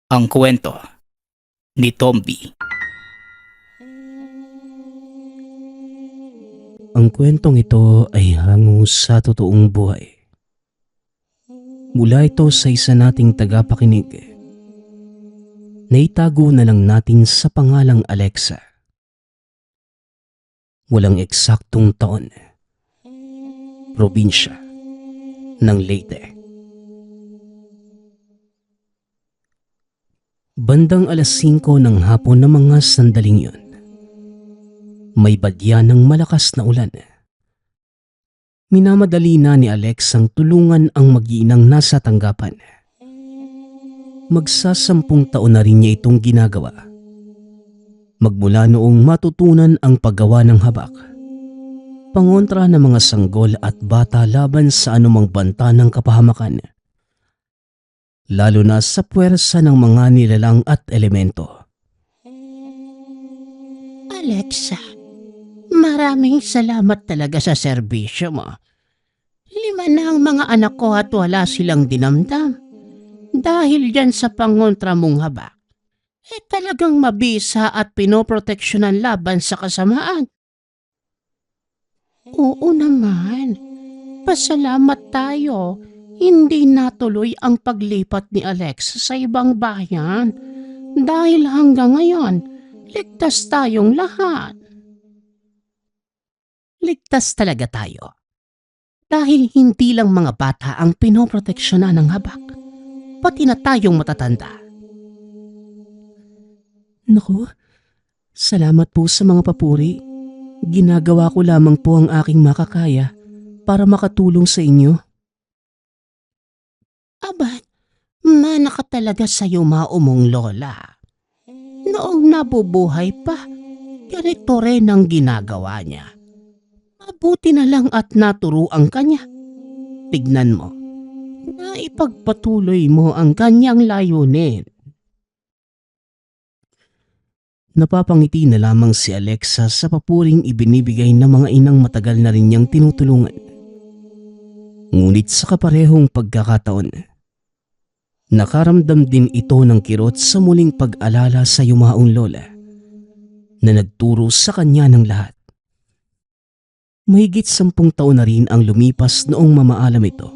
Ang kwento ni Tomby. Ang kwentong ito ay hango sa totoong buhay. Mula ito sa isa nating tagapakinig. Naitago na lang natin sa pangalang Alexa. Walang eksaktong taon. Probinsya ng Leyte. Bandang 5:00 ng hapon na mga sandaling yun. May badya ng malakas na ulan. Minamadali na ni Alex ang tulungan ang mag-iinang nasa tanggapan. Magsasampung taon na rin niya itong ginagawa. Magmula noong matutunan ang paggawa ng habak. Pangontra ng mga sanggol at bata laban sa anumang banta ng kapahamakan. Lalo na sa puwersa ng mga nilalang at elemento. Alexa, maraming salamat talaga sa serbisyo mo. 5 na ang mga anak ko at wala silang dinamdam. Dahil dyan sa pangontra mong habak, talagang mabisa at pinoproteksyonan laban sa kasamaan. Oo naman, pasalamat tayo. Hindi natuloy ang paglipat ni Alex sa ibang bayan dahil hanggang ngayon, ligtas tayong lahat. Ligtas talaga tayo. Dahil hindi lang mga bata ang pinoproteksyonan ng habak, pati na tayong matatanda. Naku, salamat po sa mga papuri. Ginagawa ko lamang po ang aking makakaya para makatulong sa inyo. Aba, mana ka talaga sa yumao mong lola. Noong nabubuhay pa, ganito rin ang ginagawa niya. Mabuti na lang at naturuan ka niya. Tignan mo, naipagpatuloy mo ang kanyang layunin. Napapangiti na lamang si Alexa sa papuring ibinibigay ng mga inang matagal na rin niyang tinutulungan. Ngunit sa kaparehong pagkakataon, nakaramdam din ito ng kirot sa muling pag-alala sa yumaong lola na nagturo sa kanya ng lahat. Mahigit 10 taon na rin ang lumipas noong mamaalam ito.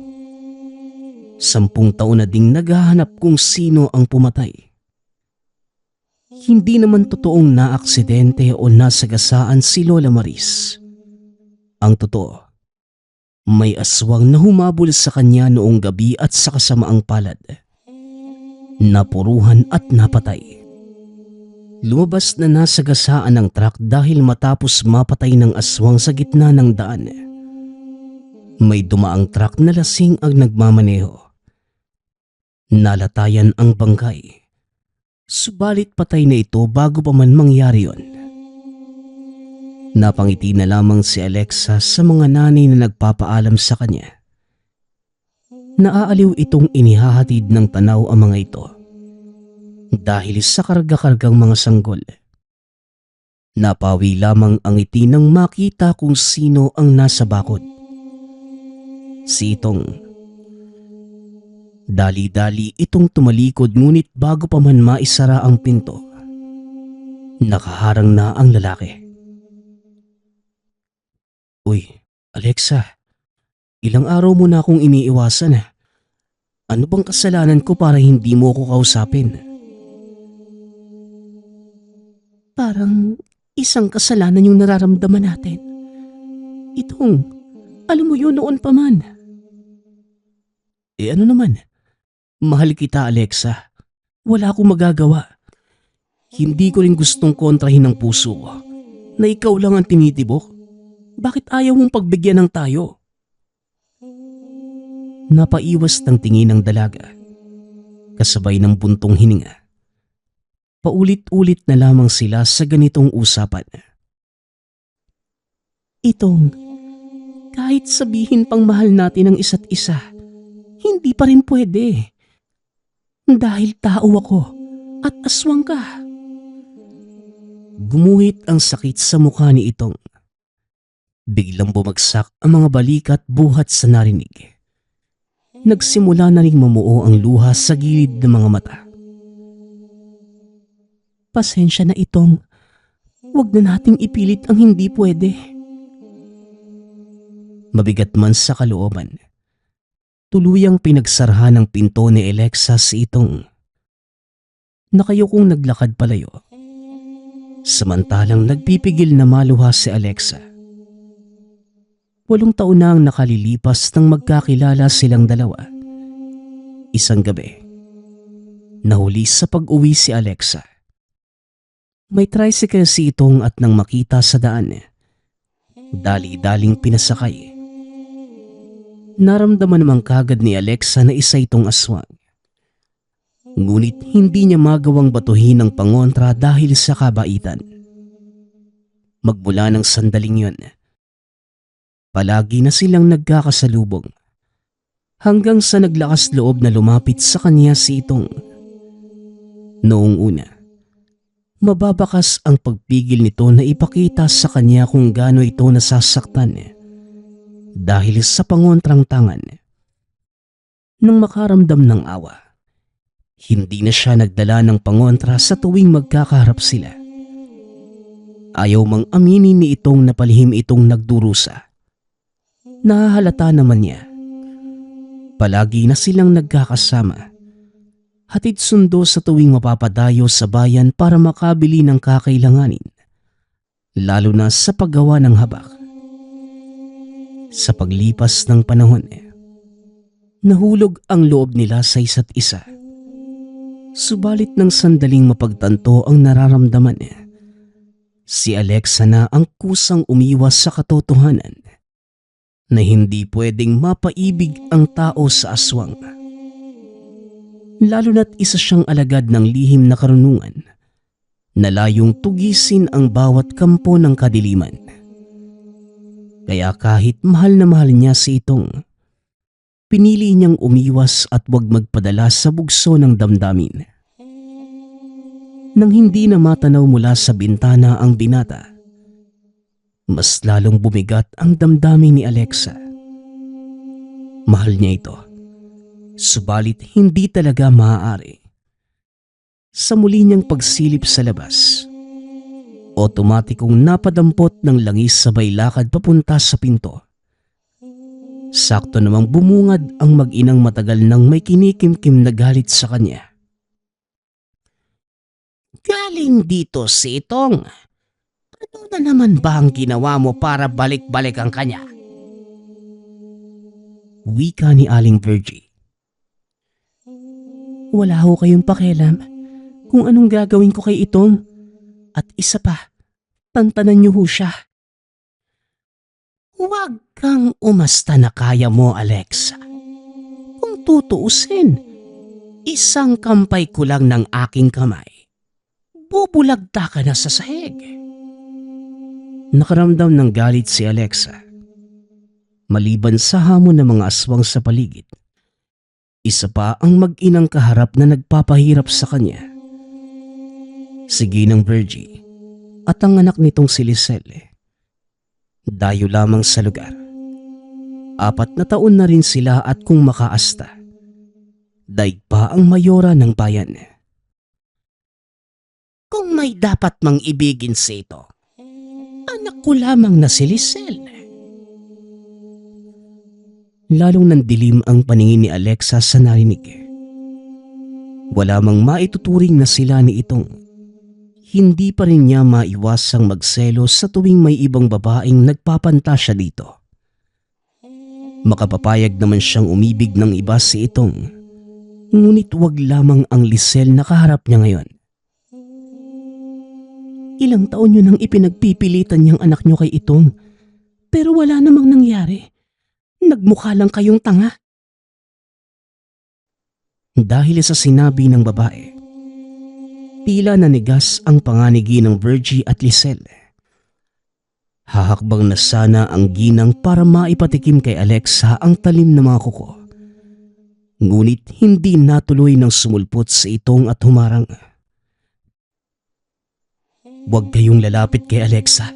10 taon na ding naghahanap kung sino ang pumatay. Hindi naman totoong naaksidente o nasagasaan si Lola Maris. Ang totoo, may aswang na humabol sa kanya noong gabi at sa kasamaang palad. Napuruhan at napatay. Lumabas na nasagasaan ang truck dahil matapos mapatay ng aswang sa gitna ng daan. May dumaang truck na lasing ang nagmamaneho. Nalatayan ang bangkay. Subalit patay na ito bago pa man mangyari yon. Napangiti na lamang si Alexa sa mga nanay na nagpapaalam sa kanya. Naaaliw itong inihahatid ng tanaw ang mga ito dahil sa karga-kargang mga sanggol. Napawi lamang ang ngiti nang makita kung sino ang nasa bakod. Si Itong. Dali-dali itong tumalikod ngunit bago pa man maisara ang pinto, nakaharang na ang lalaki. Uy, Alexa, ilang araw mo na akong iniiwasan. Ano bang kasalanan ko para hindi mo ako kausapin? Parang isang kasalanan yung nararamdaman natin. Itong, alam mo yun noon pa man. Ano naman? Mahal kita, Alexa. Wala akong magagawa. Hindi ko rin gustong kontrahin ang puso ko na ikaw lang ang tinitibok. Bakit ayaw mong pagbigyan ng tayo? Napaiwas ng tingin ng dalaga, kasabay ng buntong hininga. Paulit-ulit na lamang sila sa ganitong usapan. Itong, kahit sabihin pang mahal natin ang isa't isa, hindi pa rin pwede. Dahil tao ako at aswang ka. Gumuhit ang sakit sa mukha ni Itong. Biglang bumagsak ang mga balikat buhat sa narinig. Nagsimula na ring mamuo ang luha sa gilid ng mga mata. Pasensya na Itong. Huwag na nating ipilit ang hindi pwede. Mabigat man sa kalooban, tuluyang pinagsarahan ng pinto ni Alexa si Itong. Nakayukong naglakad palayo. Samantalang nagpipigil na maluha si Alexa. 8 taon na ang nakalilipas nang magkakilala silang dalawa. Isang gabi, nahuli sa pag-uwi si Alexa. May tricycle si Itong at nang makita sa daan, dali-daling pinasakay. Naramdaman namang kagad ni Alexa na isa itong aswang. Ngunit hindi niya magawang batuhin ang pangontra dahil sa kabaitan. Magmula ng sandaling yun, palagi na silang nagkakasalubong hanggang sa naglakas loob na lumapit sa kanya si Itong. Noong una, mababakas ang pagpigil nito na ipakita sa kanya kung gaano ito nasasaktan dahil sa pangontrang tangan. Nang makaramdam ng awa, hindi na siya nagdala ng pangontra sa tuwing magkakaharap sila. Ayaw mang aminin ni Itong na palihim itong nagdurusa. Nahahalata naman niya. Palagi na silang nagkakasama. Hatid sundo sa tuwing mapapadayo sa bayan para makabili ng kakailanganin, lalo na sa paggawa ng habak. Sa paglipas ng panahon, nahulog ang loob nila sa isa't isa. Subalit ng sandaling mapagtanto ang nararamdaman, si Alexa na ang kusang umiwas sa katotohanan na hindi pwedeng mapaibig ang tao sa aswang. Lalo na't isa siyang alagad ng lihim na karunungan na layong tugisin ang bawat kampo ng kadiliman. Kaya kahit mahal na mahal niya si Itong, pinili niyang umiwas at huwag magpadala sa bugso ng damdamin. Nang hindi na matanaw mula sa bintana ang binata, mas lalong bumigat ang damdamin ni Alexa. Mahal niya ito, subalit hindi talaga maaari. Sa muli niyang pagsilip sa labas, otomatikong napadampot ng langis sabay lakad papunta sa pinto. Sakto namang bumungad ang mag-inang matagal nang may kinikimkim na galit sa kanya. Galing dito si Itong. Ano na naman ba ang ginawa mo para balik-balik ang kanya? Wika ni Aling Virgie. Wala ho kayong pakialam kung anong gagawin ko kay Itong. At isa pa, tantanan niyo ho siya. Huwag kang umasta na kaya mo, Alexa. Kung tutuusin, isang kampay ko lang ng aking kamay. Bubulagta ka na sa sahig. Nakaramdam ng galit si Alexa. Maliban sa hamon ng mga aswang sa paligid, isa pa ang mag-inang kaharap na nagpapahirap sa kanya. Si Ginang Virgie at ang anak nitong si Liselle. Dayo lamang sa lugar. 4 na taon na rin sila at kung makaasta, daig pa ang mayora ng bayan. Kung may dapat mang ibigin sa ito, anak ko lamang na si Liselle. Lalong nandilim ang paningin ni Alexa sa narinig. Wala mang maituturing na sila ni Itong. Hindi pa rin niya maiwasang magselos sa tuwing may ibang babaeng nagpapantasya dito. Makapapayag naman siyang umibig ng iba si Itong, ngunit wag lamang ang Liselle na kaharap niya ngayon. Ilang taon yun ang ipinagpipilitan niyang anak niyo kay Itong, pero wala namang nangyari. Nagmukha lang kayong tanga. Dahil sa sinabi ng babae, tila nanigas ang panganigi ng Virgie at Liselle. Hahakbang na sana ang ginang para maipatikim kay Alexa ang talim na mga kuko. Ngunit hindi natuloy ng sumulpot sa Itong at humarang. Huwag kayong lalapit kay Alexa.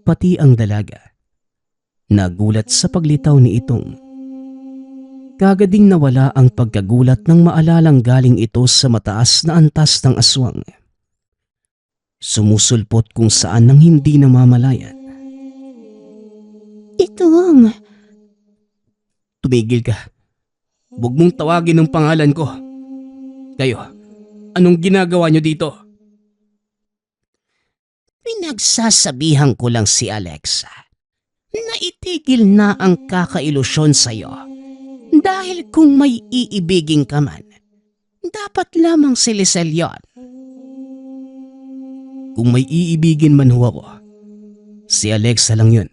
Pati ang dalaga nagulat sa paglitaw ni Itong. Kagading nawala ang pagkagulat nang maalalang galing ito sa mataas na antas ng aswang. Sumusulpot kung saan nang hindi namamalayan. Itong, Tumigil ka. Huwag mong tawagin ang pangalan ko. Kayo, anong ginagawa niyo dito? pinagsasabihan ko lang si Alexa na itigil na ang kakailusyon sa'yo. Dahil kung may iibigin ka man, dapat lamang si Lisel yon. Kung may iibigin man ho ako, si Alexa lang yun.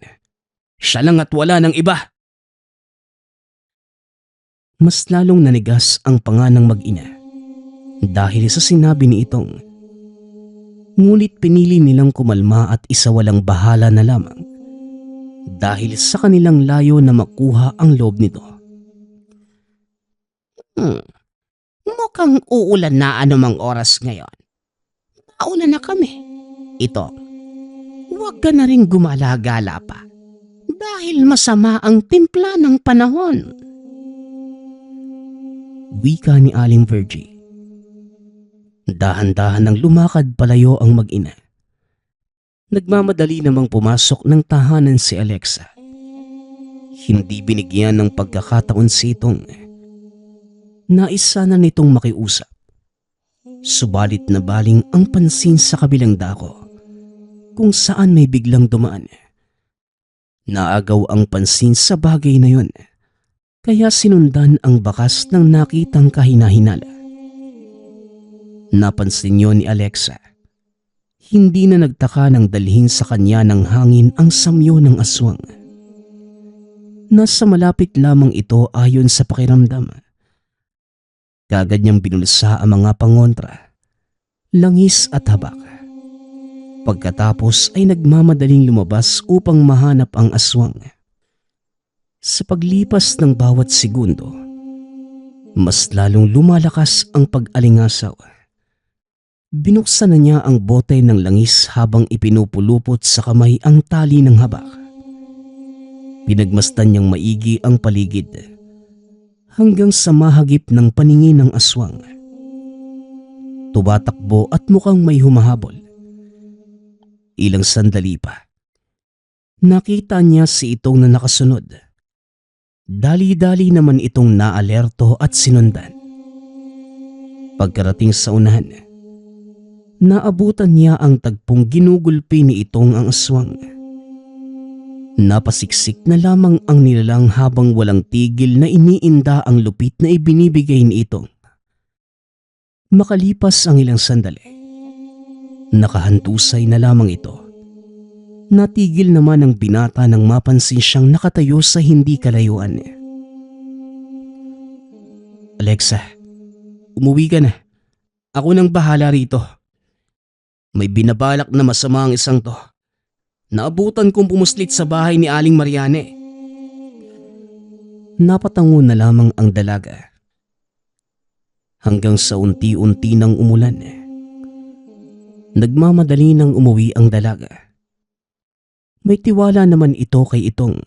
Siya lang at wala ng iba. Mas lalong nanigas ang panga ng mag-ina dahil sa sinabi ni Itong. Ngunit pinili nilang kumalma at isawalang bahala na lamang dahil sa kanilang layo na makuha ang loob nito. Mukhang uulan na anumang oras ngayon. Mauna na kami. Ito, huwag ka na rin gumala-gala pa dahil masama ang timpla ng panahon. Wika ni Aling Virgie. Dahan-dahan nang lumakad palayo ang mag-ina. Nagmamadali namang pumasok ng tahanan si Alexa. Hindi binigyan ng pagkakataon si Itong. Nais sana nitong makiusap. Subalit na baling ang pansin sa kabilang dako kung saan may biglang dumaan. Naagaw ang pansin sa bagay na yon, kaya sinundan ang bakas ng nakitang kahinahinala. Napansin niyo ni Alexa. Hindi na nagtaka nang dalhin sa kanya ng hangin ang samyo ng aswang. Nasa malapit lamang ito ayon sa pakiramdam. Kagad niyang binulsa ang mga pangontra, langis at habak. Pagkatapos ay nagmamadaling lumabas upang mahanap ang aswang. Sa paglipas ng bawat segundo, mas lalong lumalakas ang pag-alingasaw. Binuksan na niya ang bote ng langis habang ipinupulupot sa kamay ang tali ng habak. Pinagmasdan niyang maigi ang paligid hanggang sa mahagip ng paningin ng aswang. Tumatakbo at mukhang may humahabol. Ilang sandali pa, nakita niya si Itong na nakasunod. Dali-dali naman itong naalerto at sinundan. Pagkarating sa unahan, naabutan niya ang tagpong ginugulpi ni Itong ang aswang. Napasiksik na lamang ang nilalang habang walang tigil na iniinda ang lupit na ibinibigay ni Itong. Makalipas ang ilang sandali, nakahantusay na lamang ito. Natigil naman ang binata nang mapansin siyang nakatayo sa hindi kalayuan. Alexa, umuwi ka na. Ako nang bahala rito. May binabalak na masama ang isang to. Naabutan kong pumuslit sa bahay ni Aling Mariane. Napatango na lamang ang dalaga. Hanggang sa unti-unti nang umulan. Nagmamadali nang umuwi ang dalaga. May tiwala naman ito kay Itong.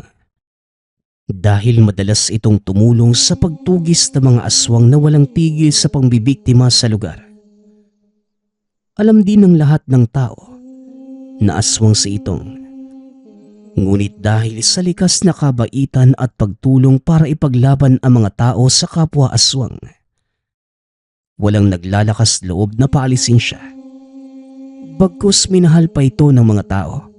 Dahil madalas itong tumulong sa pagtugis ng mga aswang na walang tigil sa pangbibiktima sa lugar. Alam din ng lahat ng tao na aswang si Itong. Ngunit dahil sa likas na kabaitan at pagtulong para ipaglaban ang mga tao sa kapwa aswang, walang naglalakas loob na paalisin siya. Bagkus minahal pa ito ng mga tao.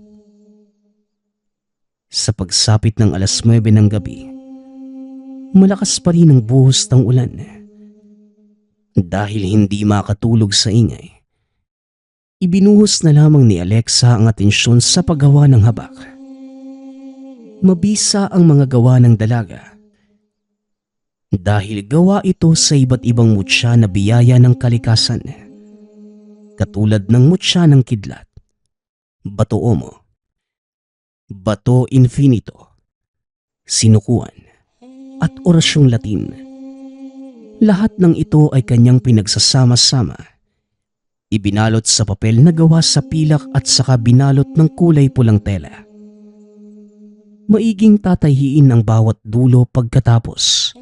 Sa pagsapit ng 9:00 ng gabi, malakas pa rin ang buhos ng ulan. Dahil hindi makatulog sa ingay, ibinuhos na lamang ni Alexa ang atensyon sa paggawa ng habak. Mabisa ang mga gawa ng dalaga. Dahil gawa ito sa iba't ibang mutya na biyaya ng kalikasan. Katulad ng mutya ng kidlat, bato omo, bato infinito, sinukuan, at orasyong Latin. Lahat ng ito ay kanyang pinagsasama-sama. Ibinalot sa papel na gawa sa pilak at saka binalot ng kulay pulang tela. Maiging tatayhiin ang bawat dulo pagkatapos.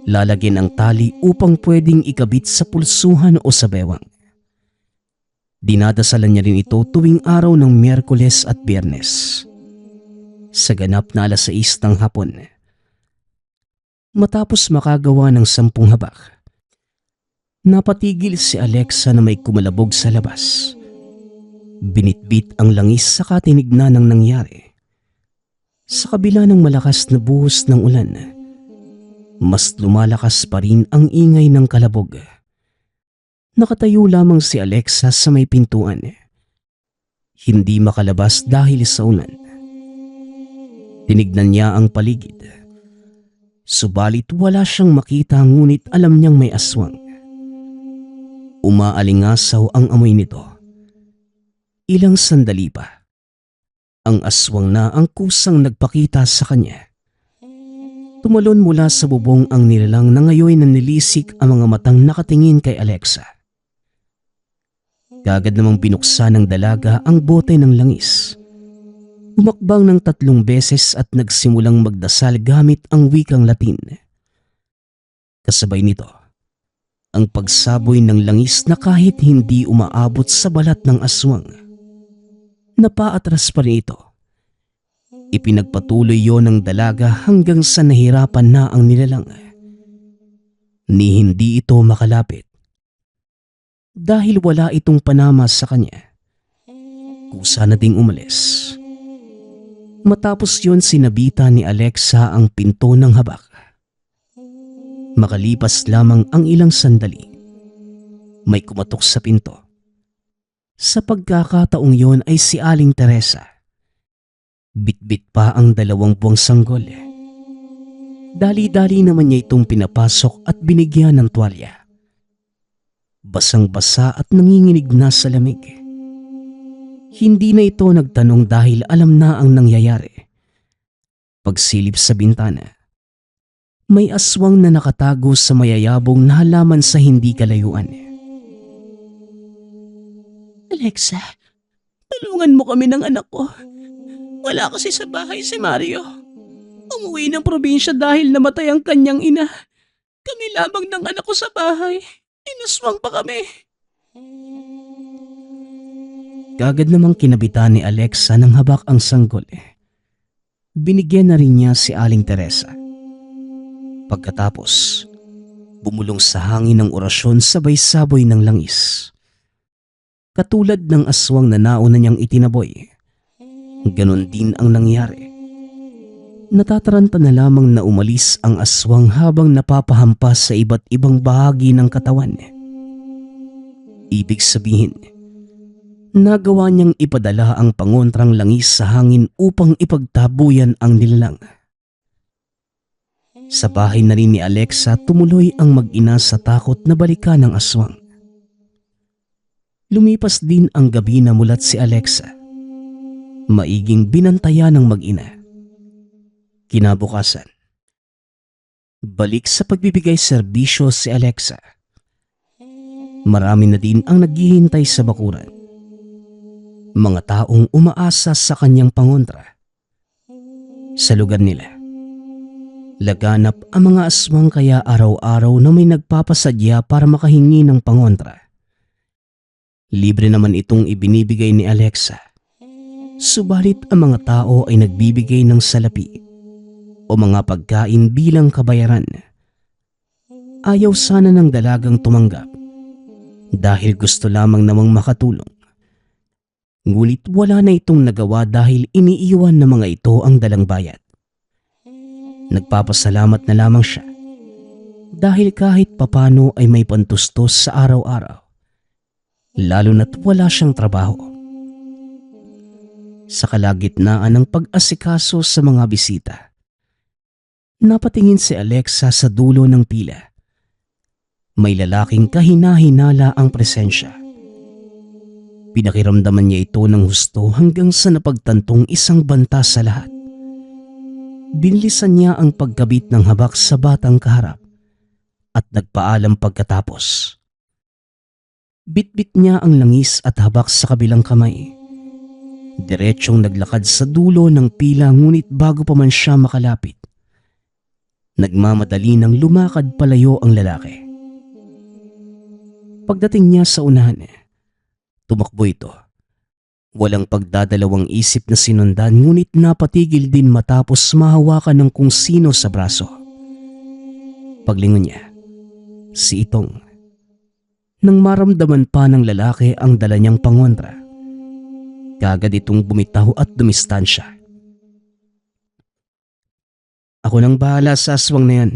Lalagyan ang tali upang pwedeng ikabit sa pulsuhan o sa bewang. Dinadasalan niya rin ito tuwing araw ng Miyerkules at Biyernes. Sa ganap na 6:00 ng hapon. Matapos makagawa ng 10 habak, napatigil si Alexa na may kumalabog sa labas. Binitbit ang langis sa tinignan ng nangyari. Sa kabila ng malakas na buhos ng ulan, mas lumalakas pa rin ang ingay ng kalabog. Nakatayo lamang si Alexa sa may pintuan. Hindi makalabas dahil sa ulan. Tinignan niya ang paligid. Subalit wala siyang makita, ngunit alam niyang may aswang. Umaalingasaw ang amoy nito. Ilang sandali pa, ang aswang na ang kusang nagpakita sa kanya. Tumalon mula sa bubong ang nilalang na ngayon nanlilisik ang mga matang nakatingin kay Alexa. Kaagad namang binuksan ng dalaga ang bote ng langis. Umakbang ng 3 beses at nagsimulang magdasal gamit ang wikang Latin. Kasabay nito, ang pagsaboy ng langis na kahit hindi umaabot sa balat ng aswang. Napaatras pa rin ito. Ipinagpatuloy yon ng dalaga hanggang sa nahirapan na ang nilalang. Ni hindi ito makalapit. Dahil wala itong panama sa kanya, kusa na ding umalis. Matapos yon sinabitan ni Alexa ang pinto ng habak. Makalipas lamang ang ilang sandali, may kumatok sa pinto. Sa pagkakataong yon ay si Aling Teresa. Bitbit pa ang 2 buwang sanggol. Dali-dali naman niya itong pinapasok at binigyan ng tuwalya. Basang-basa at nanginginig na sa lamig. Hindi na ito nagtanong dahil alam na ang nangyayari. Pagsilip sa bintana, may aswang na nakatago sa mayayabong na halaman sa hindi kalayuan. Alexa, tulungan mo kami ng anak ko. Wala kasi sa bahay si Mario. Umuwi ng probinsya dahil namatay ang kanyang ina. Kami lamang ng anak ko sa bahay. Inaswang pa kami. Kaagad namang kinabitan ni Alexa ng habak ang sanggol. Binigyan na rin niya si Aling Teresa. Pagkatapos, bumulong sa hangin ng orasyon sabay saboy ng langis. Katulad ng aswang na nauna niyang itinaboy, ganon din ang nangyari. Natataranta na lamang na umalis ang aswang habang napapahampas sa iba't ibang bahagi ng katawan. Ibig sabihin, nagawa niyang ipadala ang pangontrang langis sa hangin upang ipagtabuyan ang nilalang. Sa bahay na rin ni Alexa, tumuloy ang mag-ina sa takot na balikan ng aswang. Lumipas din ang gabi na mulat si Alexa. Maiging binantayan ng mag-ina. Kinabukasan, balik sa pagbibigay serbisyo si Alexa. Marami na din ang naghihintay sa bakuran. Mga taong umaasa sa kanyang pangontra. Sa lugar nila, laganap ang mga aswang, kaya araw-araw na may nagpapasadya para makahingi ng pangontra. Libre naman itong ibinibigay ni Alexa. Subalit ang mga tao ay nagbibigay ng salapi o mga pagkain bilang kabayaran. Ayaw sana ng dalagang tumanggap dahil gusto lamang namang makatulong. Ngunit wala na itong nagawa dahil iniiwan ng mga ito ang dalang bayad. Nagpapasalamat na lamang siya dahil kahit papano ay may pantustos sa araw-araw, lalo na't wala siyang trabaho. Sa kalagitnaan ng pag-asikaso sa mga bisita, napatingin si Alexa sa dulo ng pila. May lalaking kahina-hinala ang presensya. Pinakiramdaman niya ito ng husto hanggang sa napagtantong isang banta sa lahat. Binilisan niya ang pagkabit ng habak sa batang kaharap at nagpaalam pagkatapos. Bitbit niya ang langis at habak sa kabilang kamay. Diretsyong naglakad sa dulo ng pila, ngunit bago pa man siya makalapit, Nagmamadali nang lumakad palayo ang lalaki. Pagdating niya sa unahan, tumakbo ito. Walang pagdadalawang isip na sinundan, ngunit napatigil din matapos mahawakan ng kung sino sa braso. Paglingon niya, si Itong. Nang maramdaman pa ng lalaki ang dala niyang pangontra, kagad itong bumitaw at dumistansya. Ako nang bahala sa aswang na yan.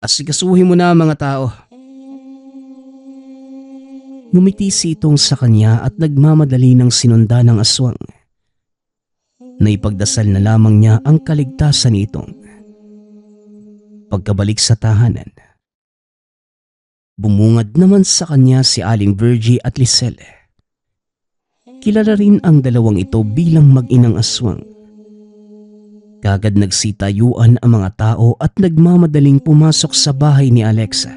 Asikasuhin mo na ang mga tao. Ngumiti si Itong sa kanya at nagmamadali ng sinunda ng aswang. Naipagdasal na lamang niya ang kaligtasan ni Itong. Pagkabalik sa tahanan, bumungad naman sa kanya si Aling Virgie at Lisel. Kilala rin ang dalawang ito bilang mag-inang aswang. Kagad nagsitayuan ang mga tao at nagmamadaling pumasok sa bahay ni Alexa.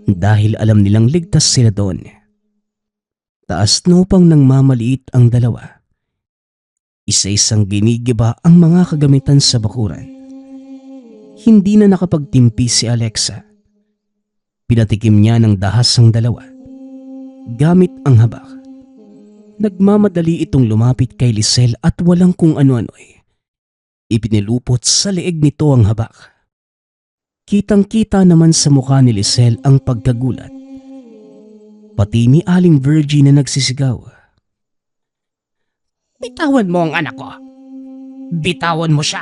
Dahil alam nilang ligtas sila doon. Taas nopang nang mamaliit ang dalawa. Isa-isang ginigiba ang mga kagamitan sa bakuran. Hindi na nakapagtimpi si Alexa. Pinatikim niya ng dahas ang dalawa. Gamit ang habak. Nagmamadali itong lumapit kay Lisel at walang kung ano-ano'y ipinilupot sa leeg nito ang habak. Kitang-kita naman sa mukha ni Lisel ang pagkagulat. Pati ni Aling Virgie na nagsisigaw. Bitawan mo ang anak ko. Bitawan mo siya.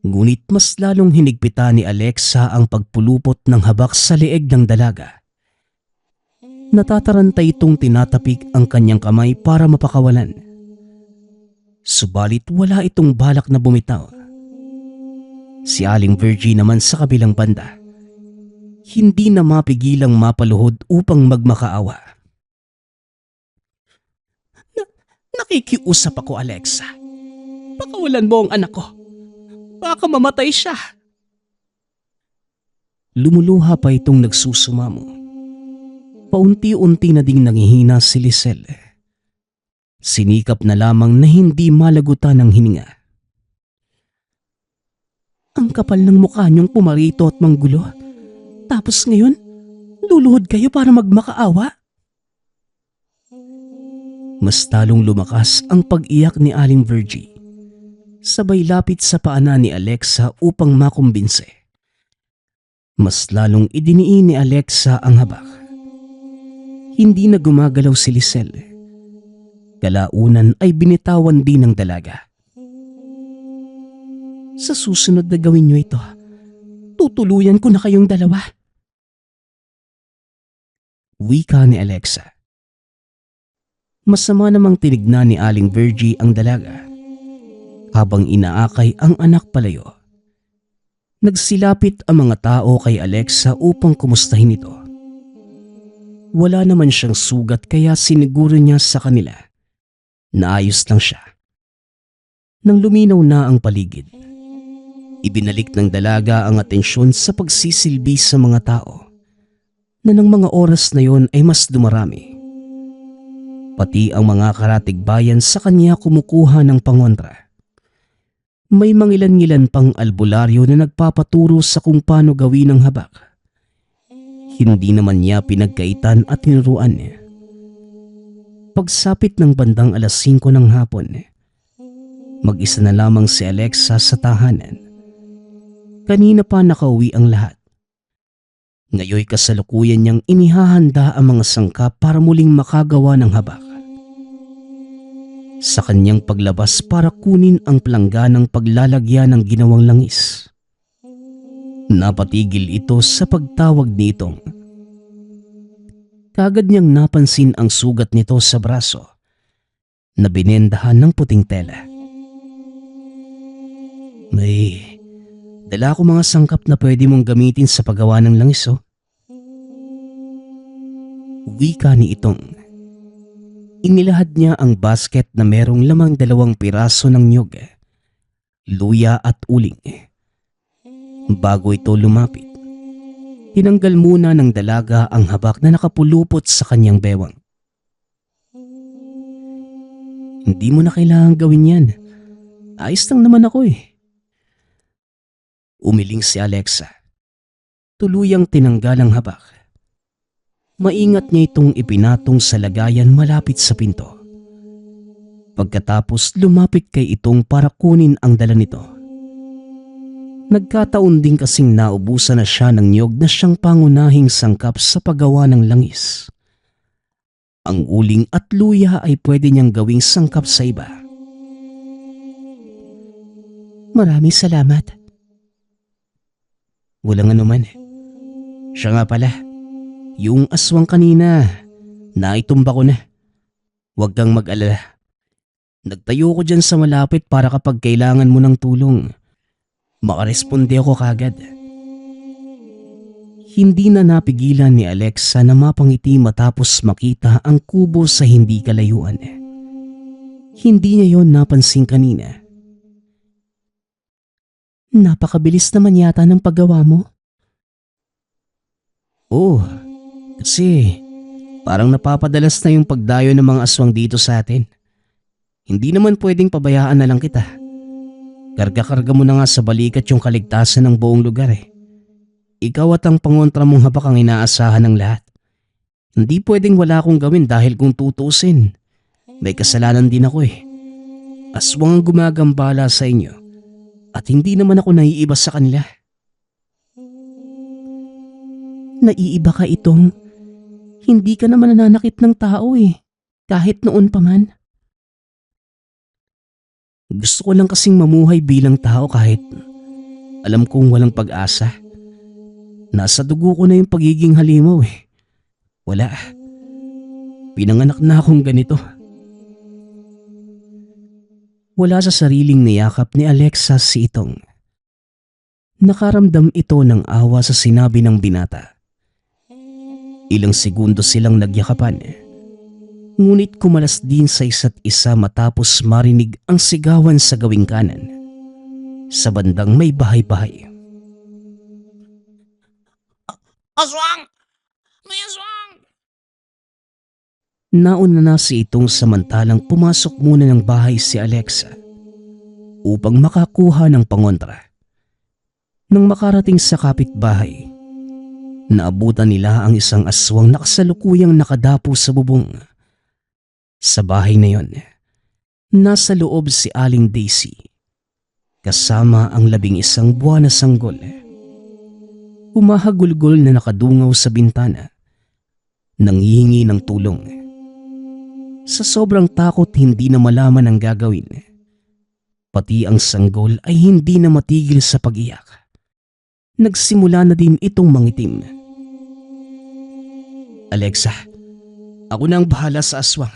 Ngunit mas lalong hinigpitan ni Alexa ang pagpulupot ng habak sa leeg ng dalaga. Natataranta itong tinatapik ang kanyang kamay para mapakawalan. Subalit wala itong balak na bumitaw. Si Aling Virgie naman sa kabilang banda, hindi na mapigilang mapaluhod upang magmakaawa. Nakikiusap ako, Alexa. Pakawalan mo ang anak ko. Baka mamatay siya. Lumuluha pa itong nagsusumamo. Paunti-unti na ding nangihina si Lisel. Sinikap na lamang na hindi malagutan ng hininga. Ang kapal ng mukha niyong pumarito at manggulo. Tapos ngayon, luluhod kayo para magmakaawa. Mas talong lumakas ang pag-iyak ni Aling Virgie. Sabay lapit sa paanan ni Alexa upang makumbinse. Mas lalong idiniin ni Alexa ang habak. Hindi na gumagalaw si Lisel. Kalaunan ay binitawan din ng dalaga. Sa susunod na gawin niyo ito, tutuluyan ko na kayong dalawa. Wika ni Alexa. Masama namang tinignan ni Aling Virgie ang dalaga. Habang inaakay ang anak palayo, nagsilapit ang mga tao kay Alexa upang kumustahin ito. Wala naman siyang sugat kaya siniguro niya sa kanila na ayos lang siya. Nang luminaw na ang paligid, ibinalik ng dalaga ang atensyon sa pagsisilbi sa mga tao na ng mga oras na yon ay mas dumarami. Pati ang mga karatig bayan sa kanya kumukuha ng pangontra. May mangilan-ngilan pang albularyo na nagpapaturo sa kung paano gawin ang habak. Hindi naman niya pinagkaitan at tinuruan niya. Pagsapit ng bandang 5:00 ng hapon, mag-isa na lamang si Alexa sa tahanan. Kanina pa nakauwi ang lahat. Ngayoy kasalukuyan niyang inihahanda ang mga sangkap para muling makagawa ng habak. Sa kanyang paglabas para kunin ang plangganang paglalagyan ng ginawang langis, napatigil ito sa pagtawag nitong. Kagad niyang napansin ang sugat nito sa braso na binendahan ng puting tela. May dala ko mga sangkap na pwede mong gamitin sa paggawa ng langis, oh. Wika ni Itong. Inilahad niya ang basket na merong lamang 2 piraso ng nyug, luya at uling. Bago ito lumapit, tinanggal muna ng dalaga ang habak na nakapulupot sa kanyang bewang. Hindi mo na kailangang gawin yan. Ayos lang naman ako eh. Umiling si Alexa. Tuluyang tinanggal ang habak. Maingat niya itong ipinatong sa lagayan malapit sa pinto. Pagkatapos lumapit kay itong para kunin ang dala nito. Nagkataon din kasing naubusan na siya ng niyog na siyang pangunahing sangkap sa paggawa ng langis. Ang uling at luya ay pwede niyang gawing sangkap sa iba. Maraming salamat. Walang anuman. Siya nga pala, yung aswang kanina, naitumba ko na. Huwag kang mag-alala. Nagtayo ko dyan sa malapit para kapag kailangan mo ng tulong, makaresponde ako kagad. Hindi na napigilan ni Alexa na mapangiti matapos makita ang kubo sa hindi kalayuan. Hindi niya yon napansin kanina. Napakabilis naman yata ng paggawa mo. Oo, kasi parang napapadalas na yung pagdayo ng mga aswang dito sa atin. Hindi naman pwedeng pabayaan na lang kita. Karga-karga mo na nga sa balikat yung kaligtasan ng buong lugar eh. Ikaw at ang pangontra mong habak ang inaasahan ng lahat. Hindi pwedeng wala akong gawin dahil kung tutusin, may kasalanan din ako eh. Aswang ang gumagambala sa inyo at hindi naman ako naiiba sa kanila. Naiiba ka itong. Hindi ka naman nananakit ng tao eh. Kahit noon pa man. Gusto ko lang kasing mamuhay bilang tao kahit alam kong walang pag-asa. Nasa dugo ko na yung pagiging halimaw eh. Wala. Pinanganak na akong ganito. Wala sa sariling niyakap ni Alexa si Itong. Nakaramdam ito ng awa sa sinabi ng binata. Ilang segundo silang nagyakapan. Ngunit kumalas din sa isa't isa matapos marinig ang sigawan sa gawing kanan. Sa bandang may bahay-bahay. Aswang! May aswang! Nauna na si Itong samantalang pumasok muna ng bahay si Alexa upang makakuha ng pangontra. Nang makarating sa kapitbahay, naabutan nila ang isang aswang na kasalukuyang nakadapo sa bubong. Sa bahay na yon, nasa loob si Aling Daisy, kasama ang 11 buwan na sanggol. Umahagulgol na nakadungaw sa bintana, nanghihingi ng tulong. Sa sobrang takot hindi na malaman ang gagawin, pati ang sanggol ay hindi na matigil sa pag-iyak. Nagsimula na din itong mangitim. Alexa, ako na ang bahala sa aswang.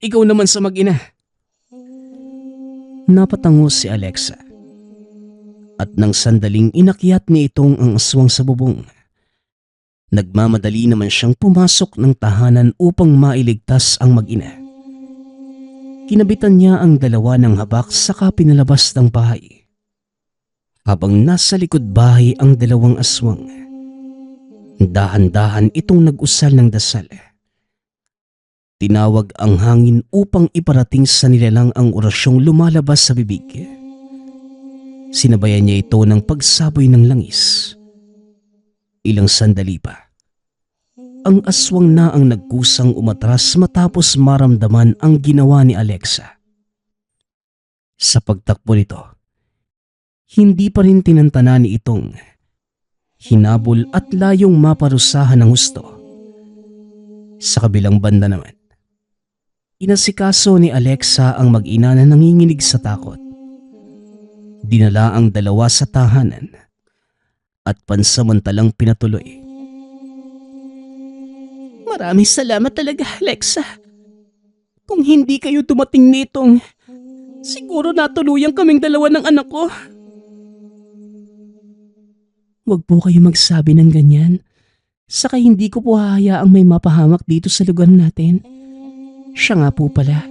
Ikaw naman sa mag-ina. Napatango si Alexa. At nang sandaling inakyat ni Itong ang aswang sa bubong, nagmamadali naman siyang pumasok ng tahanan upang mailigtas ang mag-ina. Kinabitan niya ang 2 ng habak saka pinalabas ng bahay. Habang nasa likod bahay ang 2 aswang, dahan-dahan itong nag-usal ng dasal. Tinawag ang hangin upang iparating sa nilalang ang orasyong lumalabas sa bibig. Sinabayan niya ito ng pagsaboy ng langis. Ilang sandali pa, ang aswang na ang nagkusang umatras matapos maramdaman ang ginawa ni Alexa. Sa pagtakbo nito, hindi pa rin tinantana ni Itong. Hinabol at layong maparusahan ng husto. Sa kabilang banda naman, inasikaso ni Alexa ang mag-ina na nanginginig sa takot. Dinala ang 2 sa tahanan at pansamantalang pinatuloy. Maraming salamat talaga, Alexa. Kung hindi kayo dumating nitong, siguro natuluyan kaming 2 ng anak ko. Huwag po kayo magsabi ng ganyan. Saka hindi ko po hahayaang may mapahamak dito sa lugar natin. Siya nga po pala.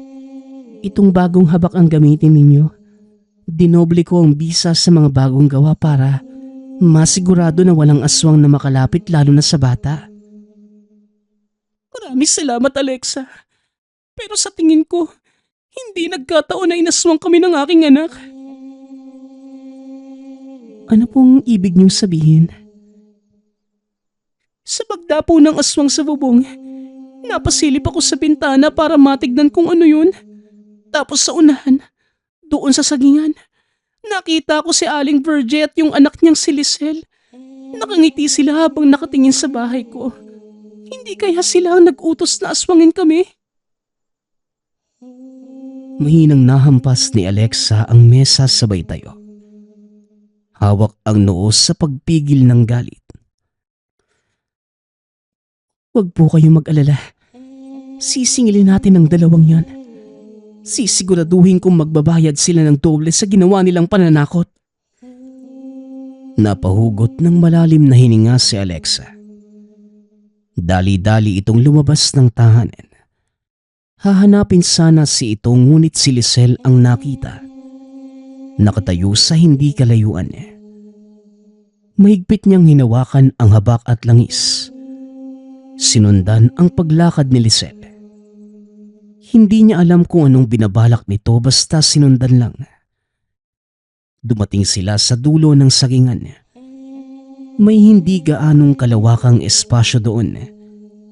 Itong bagong habak ang gamitin ninyo. Dinoble ko ang bisa sa mga bagong gawa para masigurado na walang aswang na makalapit lalo na sa bata. Maraming salamat, Alexa. Pero sa tingin ko, hindi nagkataon na inaswang kami ng aking anak. Ano pong ibig niyong sabihin? Sa pagdapo ng aswang sa bubong, napasilip ako sa bintana para matignan kung ano yun. Tapos sa unahan, doon sa sagingan, nakita ko si Aling Virgie at yung anak niyang si Lisel. Nakangiti sila habang nakatingin sa bahay ko. Hindi kaya sila ang nag-utos na aswangin kami? Mahinang nahampas ni Alexa ang mesa sabay tayo. Hawak ang noo sa pagpigil ng galit. Huwag po kayong mag-alala. Sisingilin natin ang dalawang yan. Sisiguraduhin kong magbabayad sila ng doble sa ginawa nilang pananakot. Napahugot ng malalim na hininga si Alexa. Dali-dali itong lumabas ng tahanan. Hahanapin sana si itong ngunit si Lisel ang nakita. Nakatayo sa hindi kalayuan. Mahigpit niyang hinawakan ang habak at langis. Sinundan ang paglakad ni Lisel. Hindi niya alam kung anong binabalak nito basta sinundan lang. Dumating sila sa dulo ng sagingan. May hindi gaanong kalawakang espasyo doon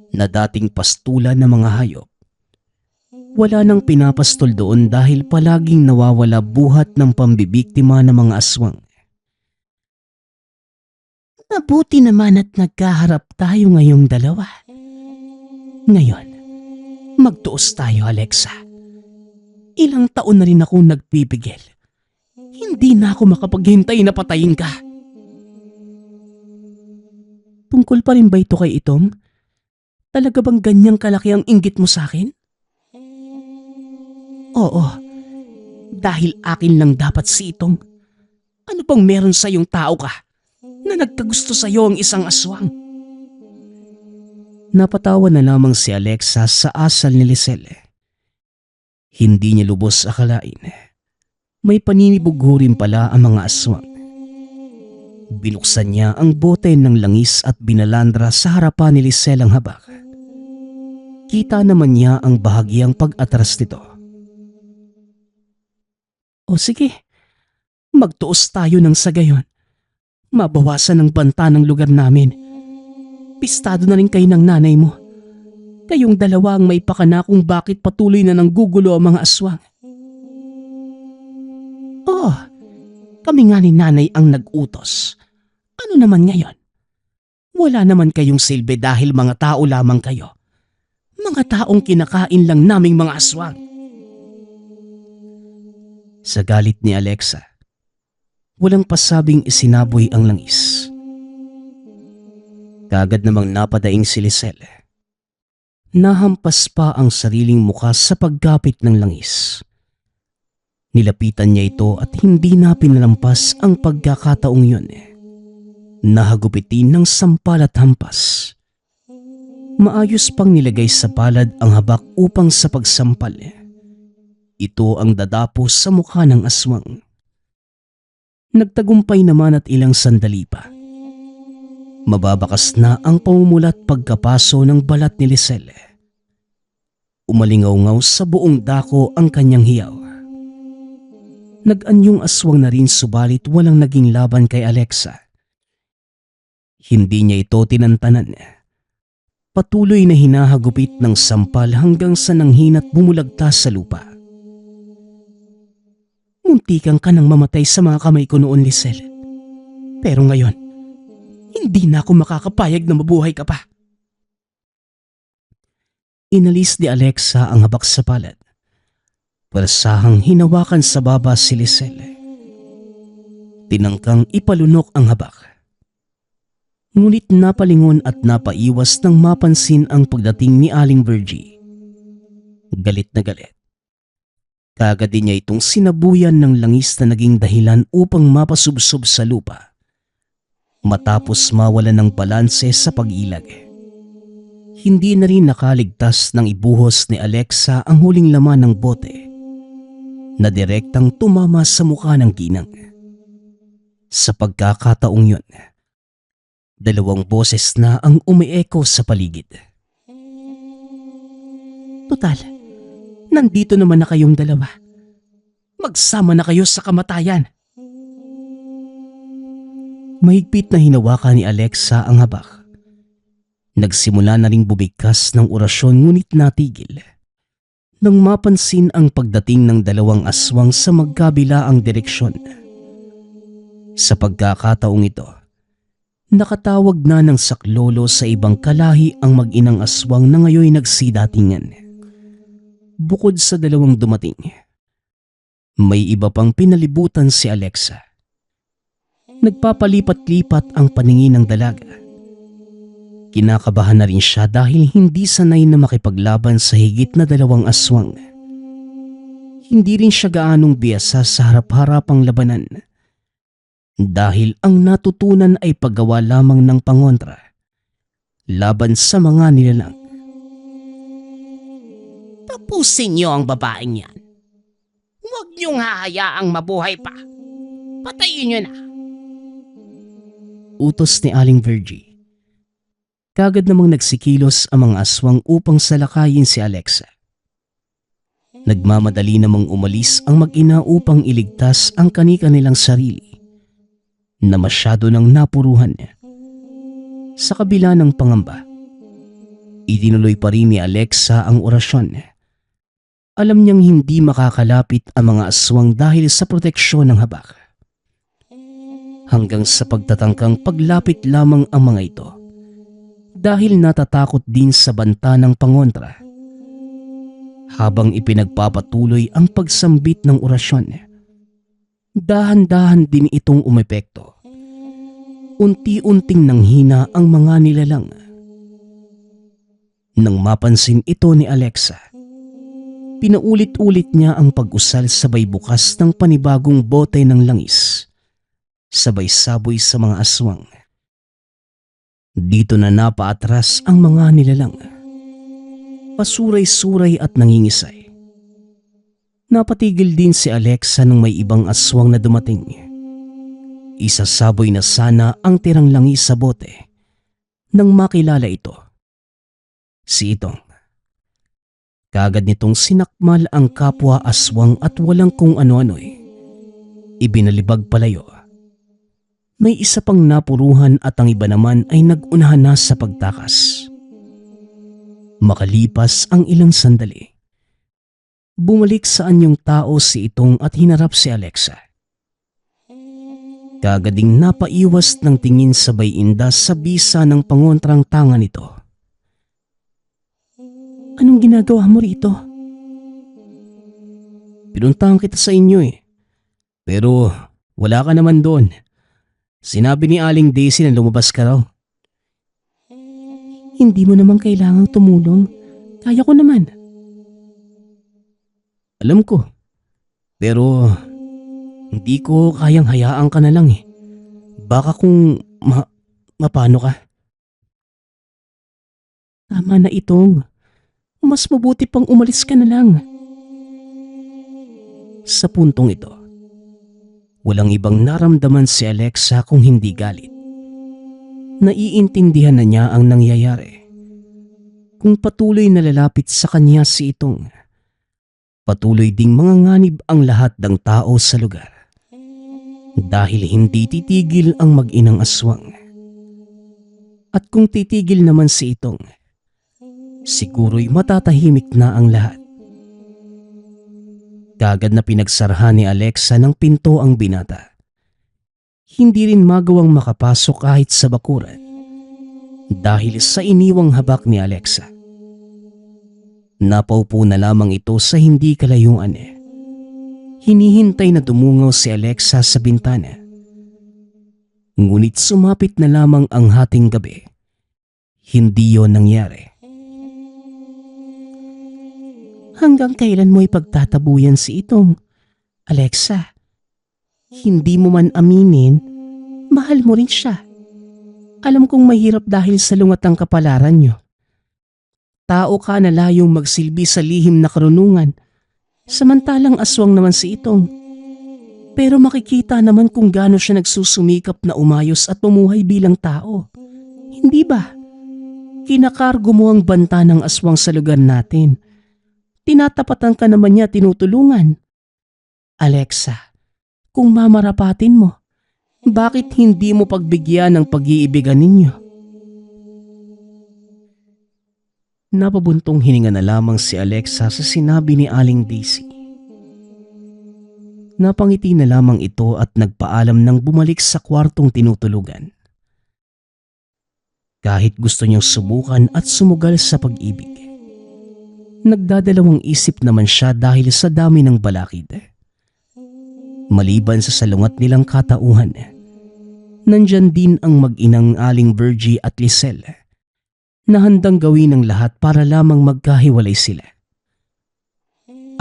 na dating pastulan ng mga hayop. Wala nang pinapastol doon dahil palaging nawawala buhat ng pambibiktima ng mga aswang. Mabuti naman at nagkaharap tayo ngayong dalawa. Ngayon, magtuos tayo, Alexa. Ilang taon na rin ako nagpipigil. Hindi na ako makapaghintay na patayin ka. Tungkol pa rin ba ito kay Itong? Talaga bang ganyang kalaki ang inggit mo sa akin? Oo, dahil akin lang dapat si Itong. Ano bang meron sa iyong tao ka na nagkagusto sa iyo ang isang aswang? Napatawa na lamang si Alexa sa asal ni Lisel. Hindi niya lubos akalain. May paninibugho rin pala ang mga aswang. Binuksan niya ang bote ng langis at binalandra sa harapan ni Lisel ang habak. Kita naman niya ang bahagyang pag-atras nito. O sige, magtuos tayo ng sagayon. Mabawasan ang banta ng lugar namin. Pistado na rin kayo ng nanay mo. Kayong dalawa ang may pakana kung bakit patuloy na nanggugulo ang mga aswang. Oo, kami nga ni nanay ang nag-utos. Ano naman ngayon? Wala naman kayong silbi dahil mga tao lamang kayo. Mga taong kinakain lang naming mga aswang. Sa galit ni Alexa, walang pasabing isinaboy ang langis. Kagad namang napadaing si Lisel. Nahampas pa ang sariling muka sa pagkapit ng langis. Nilapitan niya ito at hindi na pinalampas ang pagkakataong yun. Nahagupitin ng sampal at hampas. Maayos pang nilagay sa palad ang habak upang sa pagsampal. Ito ang dadapo sa mukha ng aswang. Nagtagumpay naman at ilang sandali pa. Mababakas na ang pamumulat pagkapaso ng balat ni Lisel. Umalingaw-ngaw sa buong dako ang kanyang hiyaw. Nag-anyong aswang na rin subalit walang naging laban kay Alexa. Hindi niya ito tinantanan. Patuloy na hinahagupit ng sampal hanggang sa nanghina't bumulagtas sa lupa. Muntikan ka nang mamatay sa mga kamay ko noon, Lisel. Pero ngayon, hindi na ako makakapayag na mabuhay ka pa. Inalis ni Alexa ang habak sa palad. Persahang hinawakan sa baba si Lisel. Tinangkang ipalunok ang habak. Ngunit napalingon at napaiwas nang mapansin ang pagdating ni Aling Virgie. Galit na galit. Kagad din niya itong sinabuyan ng langis na naging dahilan upang mapasubsob sa lupa. Matapos mawalan ng balanse sa pag-ilag. Hindi na rin nakaligtas ng ibuhos ni Alexa ang huling laman ng bote na direktang tumama sa mukha ng ginang. Sa pagkakataong yun, dalawang boses na ang umieko sa paligid. Total, nandito naman na kayong dalawa. Magsama na kayo sa kamatayan. Mahigpit na hinawakan ni Alexa ang habak. Nagsimula na ring bumigkas ng orasyon ngunit natigil nang mapansin ang pagdating ng dalawang aswang sa magkabilaang direksyon. Sa pagkakataong ito, nakatawag na ng saklolo sa ibang kalahi ang mag-inang aswang na ngayon nagsidatingan. Bukod sa dalawang dumating, may iba pang pinalibutan si Alexa. Nagpapalipat-lipat ang paningin ng dalaga. Kinakabahan na rin siya dahil hindi sanay na makipaglaban sa higit na dalawang aswang. Hindi rin siya gaanong biyasa sa harap-harapang labanan dahil ang natutunan ay paggawa lamang ng pangontra laban sa mga nilalang. Tapusin niyo ang babaeng yan. Huwag niyong hahayaang mabuhay pa. Patayin niyo na. Utos ni Aling Virgie. Kagad namang nagsikilos ang mga aswang upang salakayin si Alexa. Nagmamadali namang umalis ang mag-ina upang iligtas ang kani-kanilang sarili na masyado nang napuruhan. Sa kabila ng pangamba, itinuloy pa rin ni Alexa ang orasyon. Alam niyang hindi makakalapit ang mga aswang dahil sa proteksyon ng habak. Hanggang sa pagtatangkang paglapit lamang ang mga ito dahil natatakot din sa banta ng pangontra. Habang ipinagpapatuloy ang pagsambit ng orasyon, dahan-dahan din itong umepekto. Unti-unting nanghina ang mga nilalang. Nang mapansin ito ni Alexa, pinaulit-ulit niya ang pag-usal sabay bukas ng panibagong bote ng langis, sabay saboy sa mga aswang. Dito na napaatras ang mga nilalang. Pasuray-suray at nangingisay. Napatigil din si Alexa nang may ibang aswang na dumating. Isasaboy na sana ang tirang langis sa bote nang makilala ito. Si Itong. Kagad nitong sinakmal ang kapwa aswang at walang kung ano-ano'y ibinalibag palayo. May isa pang napuruhan at ang iba naman ay nag-unahan na sa pagtakas. Makalipas ang ilang sandali, bumalik sa anyong tao si Itong at hinarap si Alexa. Kagading napaiwas ng tingin sabay inda sa bisa ng pangontrang tanga nito. Anong ginagawa mo rito? Pinuntahan kita sa inyo pero wala ka naman doon. Sinabi ni Aling Daisy na lumabas ka raw. Hindi mo naman kailangang tumulong. Kaya ko naman. Alam ko. Pero hindi ko kayang hayaan ka na lang Baka kung mapano ka. Tama na Itong. Mas mabuti pang umalis ka na lang. Sa puntong ito, walang ibang naramdaman si Alexa kung hindi galit. Naiintindihan na niya ang nangyayari. Kung patuloy na lalapit sa kanya si Itong, patuloy ding manganganib ang lahat ng tao sa lugar. Dahil hindi titigil ang mag-inang aswang. At kung titigil naman si Itong, siguro'y matatahimik na ang lahat. Kagad na pinagsarahan ni Alexa ng pinto ang binata. Hindi rin magawang makapasok kahit sa bakuran dahil sa iniwang habak ni Alexa. Napaupo na lamang ito sa hindi kalayuan. Hinihintay na dumungaw si Alexa sa bintana. Ngunit sumapit na lamang ang hating gabi. Hindi yon nangyari. Hanggang kailan mo ipagtatabuyan si Itong? Alexa, hindi mo man aminin, mahal mo rin siya. Alam kong mahirap dahil sa lungat ang kapalaran niyo. Tao ka na layong magsilbi sa lihim na karunungan, samantalang aswang naman si Itong. Pero makikita naman kung gaano siya nagsusumikap na umayos at pumuhay bilang tao. Hindi ba? Kinakargo mo ang banta ng aswang sa lugar natin. Tinatapatan ka naman niya tinutulungan. Alexa, kung mamarapatin mo, Bakit hindi mo pagbigyan ng pag-iibigan ninyo? Napabuntong hininga na lamang si Alexa sa sinabi ni Aling Daisy. Napangiti na lamang ito at nagpaalam nang bumalik sa kwartong tinutulugan. Kahit gusto niyang subukan at sumugal sa pag-ibig, nagdadalawang isip naman siya dahil sa dami ng balakid. Maliban sa salungat nilang katauhan, nandyan din ang mag-inang Aling Virgie at Lisel na handang gawin ang lahat para lamang magkahiwalay sila.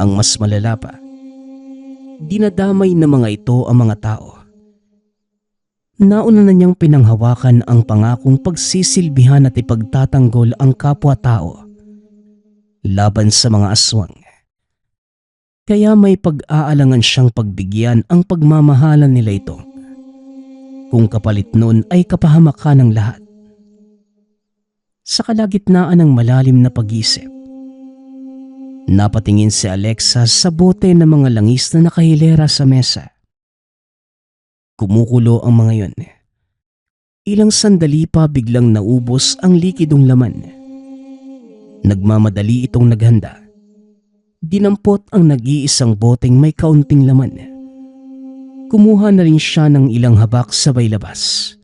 Ang mas malala pa, dinadamay ng mga ito ang mga tao. Nauna na niyang pinanghawakan ang pangakong pagsisilbihan at ipagtatanggol ang kapwa-tao laban sa mga aswang. Kaya may pag-aalangan siyang pagbigyan ang pagmamahalan nila ito, kung kapalit nun ay kapahamakan ng lahat. Sa kalagitnaan ng malalim na pag-isip, napatingin si Alexa sa bote ng mga langis na nakahilera sa mesa. Kumukulo ang mga yon. Ilang sandali pa biglang naubos ang likidong laman. Nagmamadali itong naghanda. Dinampot ang nag-iisang boteng may kaunting laman. Kumuha na rin siya ng ilang habak sabay labas.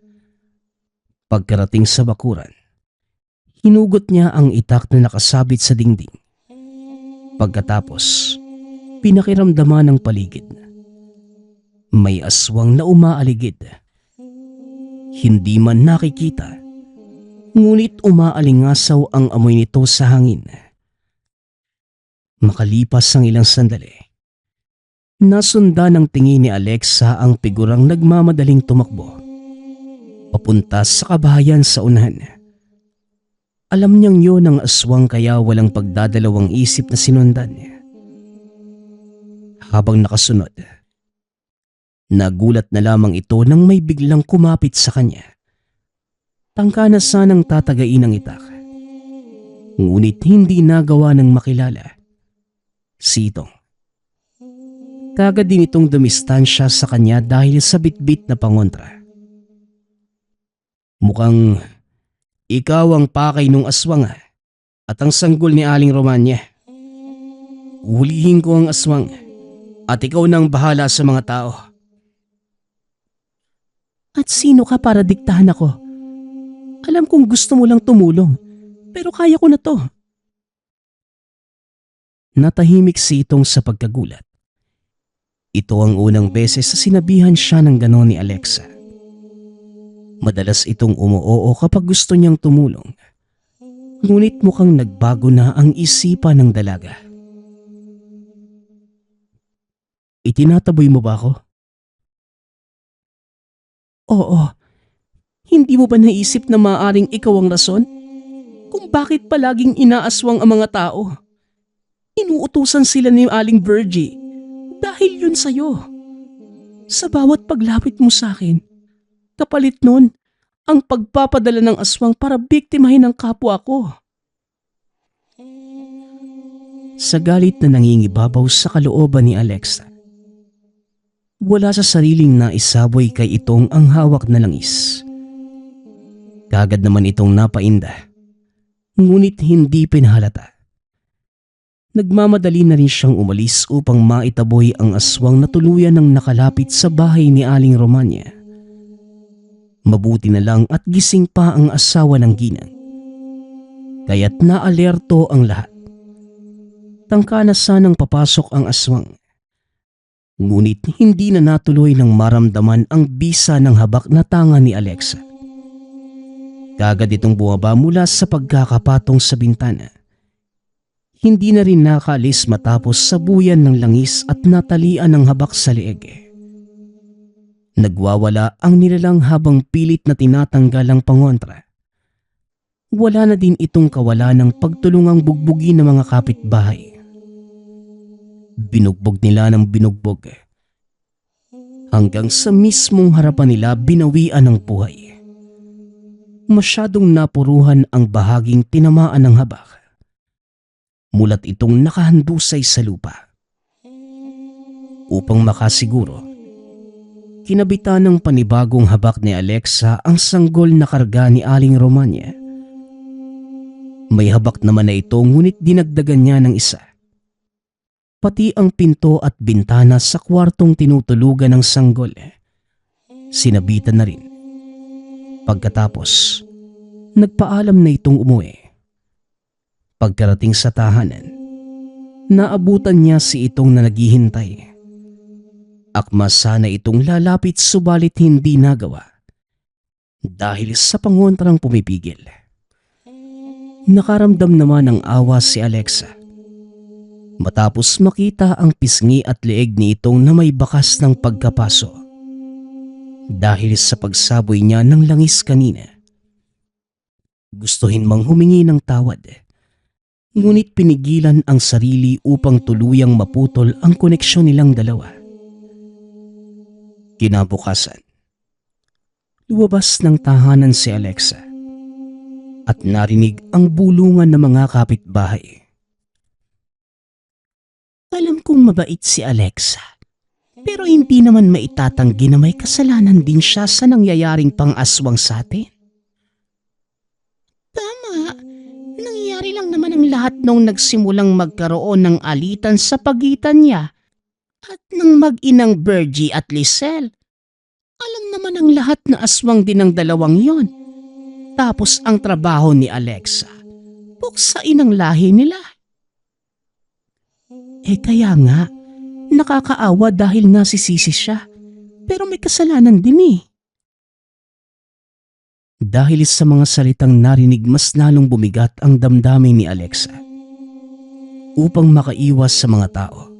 Pagkarating sa bakuran, hinugot niya ang itak na nakasabit sa dingding. Pagkatapos, pinakiramdaman ng paligid. May aswang na umaaligid. Hindi man nakikita, ngunit umaalingasaw ang amoy nito sa hangin. Makalipas ang ilang sandali, nasundan ng tingin ni Alexa ang figurang nagmamadaling tumakbo papunta sa kabahayan sa unahan. Alam niyang yun ang aswang kaya walang pagdadalawang isip na sinundan niya. Habang nakasunod, nagulat na lamang ito nang may biglang kumapit sa kanya. Tangka na sanang tatagain ang itak, ngunit hindi nagawa ng makilala si Itong. Kagad din itong dumistansya sa kanya dahil sa bitbit na pangontra. Mukhang ikaw ang pakay nung aswang at ang sanggol ni Aling Romanya. Hulihin ko ang aswang at ikaw nang bahala sa mga tao. At sino ka para diktahan ako? Alam kong gusto mo lang tumulong, pero kaya ko na to. Natahimik si Itong sa pagkagulat. Ito ang unang beses sa sinabihan siya ng ganon ni Alexa. Madalas itong umuoo kapag gusto niyang tumulong. Ngunit mukhang nagbago na ang isipan ng dalaga. Itinataboy mo ba ako? Oo. Hindi mo ba naisip na maaaring ikaw ang rason? Kung bakit palaging inaaswang ang mga tao? Inuutusan sila ni Aling Virgie dahil yun sa'yo. Sa bawat paglapit mo sa akin, kapalit nun ang pagpapadala ng aswang para biktimahin ang kapwa ko. Sa galit na nangingibabaw sa kalooban ni Alexa, wala sa sariling naisaboy kay Itong ang hawak na langis. Kagad naman itong napainda, ngunit hindi pinahalata. Nagmamadali na rin siyang umalis upang maitaboy ang aswang na tuluyan ng nakalapit sa bahay ni Aling Romanya. Mabuti na lang at gising pa ang asawa ng ginang, kaya't naalerto ang lahat. Tangka na sanang papasok ang aswang, ngunit hindi na natuloy nang maramdaman ang bisa ng habak na tanga ni Alexa. Kagad itong bumaba mula sa pagkakapatong sa bintana. Hindi na rin nakaalis matapos sabuyan ng langis at natalian ng habak sa leeg. Nagwawala ang nilalang habang pilit na tinatanggal ang pangontra. Wala na din itong kawala ng pagtulungang bugbugin ng mga kapitbahay. Binugbog nila ng binugbog, hanggang sa mismong harapan nila binawian ng buhay. Masyadong napuruhan ang bahaging tinamaan ng habak. Mulat itong nakahandusay sa lupa. Upang makasiguro, Kinabitan ng panibagong habak ni Alexa ang sanggol na karga ni Aling Romanya. May habak naman na ito ngunit dinagdagan niya ng isa. Pati ang pinto at bintana sa kwartong tinutulugan ng sanggol sinabitan na rin. Pagkatapos, nagpaalam na itong umuwi. Pagkarating sa tahanan, naabutan niya si itong na naghihintay. Akma sana itong lalapit subalit hindi nagawa dahil sa pangontrang pumipigil. Nakaramdam naman ng awa si Alexa matapos makita ang pisngi at leeg ni itong na may bakas ng pagkapaso dahil sa pagsaboy niya ng langis kanina. Gustuhin mang humingi ng tawad, ngunit pinigilan ang sarili upang tuluyang maputol ang koneksyon nilang dalawa. Kinabukasan, lumabas ng tahanan si Alexa at narinig ang bulungan ng mga kapitbahay. Alam kong mabait si Alexa, pero hindi naman maitatanggi na may kasalanan din siya sa nangyayaring pang-aswang sa atin. Tama, nangyari lang naman ang lahat nung nagsimulang magkaroon ng alitan sa pagitan niya at ng mag-inang Virgie at Lisel. Alam naman ang lahat na aswang din ng dalawang yon. Tapos ang trabaho ni Alexa, buksain ang lahi nila. Kaya nga, nakakaawa dahil nasisisi siya, pero may kasalanan din. Dahil sa mga salitang narinig, mas lalong bumigat ang damdamin ni Alexa. Upang makaiwas sa mga tao,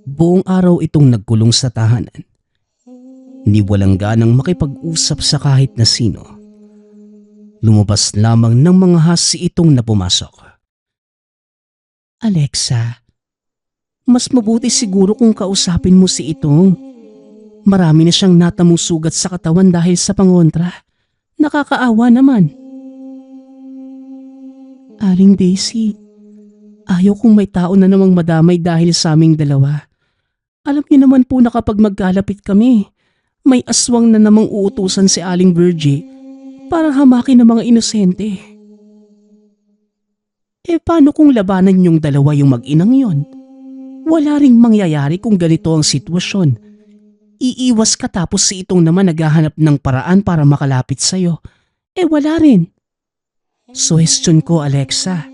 buong araw itong nagkulong sa tahanan. Ni walang ganang makipag-usap sa kahit na sino. Lumabas lamang ng mga hasi itong na pumasok. Alexa, mas mabuti siguro kung kausapin mo si Itong. Marami na siyang natamong sugat sa katawan dahil sa pangontra. Nakakaawa naman. Aling Daisy, ayaw kong may tao na namang madamay dahil sa aming dalawa. Alam niyo naman po na kapag magkalapit kami, may aswang na namang uutusan si Aling Virgie para hamakin ng mga inosente. Paano kung labanan yung dalawa yung mag-inang yon? Wala ring mangyayari kung ganito ang sitwasyon. Iiwas ka tapos si Itong naman naghahanap ng paraan para makalapit sa'yo. Wala rin. Suhestyon ko, Alexa.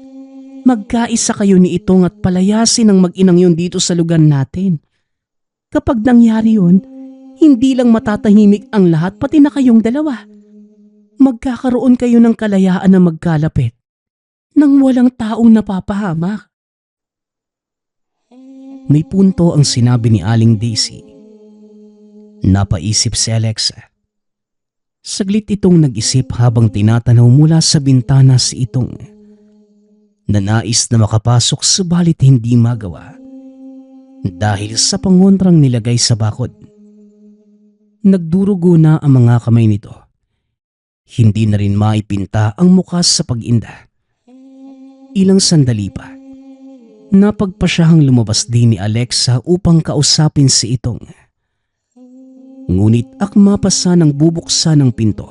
Magkaisa kayo ni Itong at palayasin ang mag-inang yun dito sa lugar natin. Kapag nangyari yun, hindi lang matatahimik ang lahat pati na kayong dalawa. Magkakaroon kayo ng kalayaan na magkalapit nang walang taong napapahamak. May punto ang sinabi ni Aling Daisy. Napaisip si Alexa. Saglit itong nag-isip habang tinatanaw mula sa bintana si Itong. Nanais na makapasok subalit hindi magawa dahil sa pangontrang nilagay sa bakod. Nagdurugo na ang mga kamay nito. Hindi na rin maipinta ang mukha sa pag-inda. Ilang sandali pa, napagpasyahang lumabas din ni Alexa upang kausapin si Itong. Ngunit akma pa sanang bubuksan ng pinto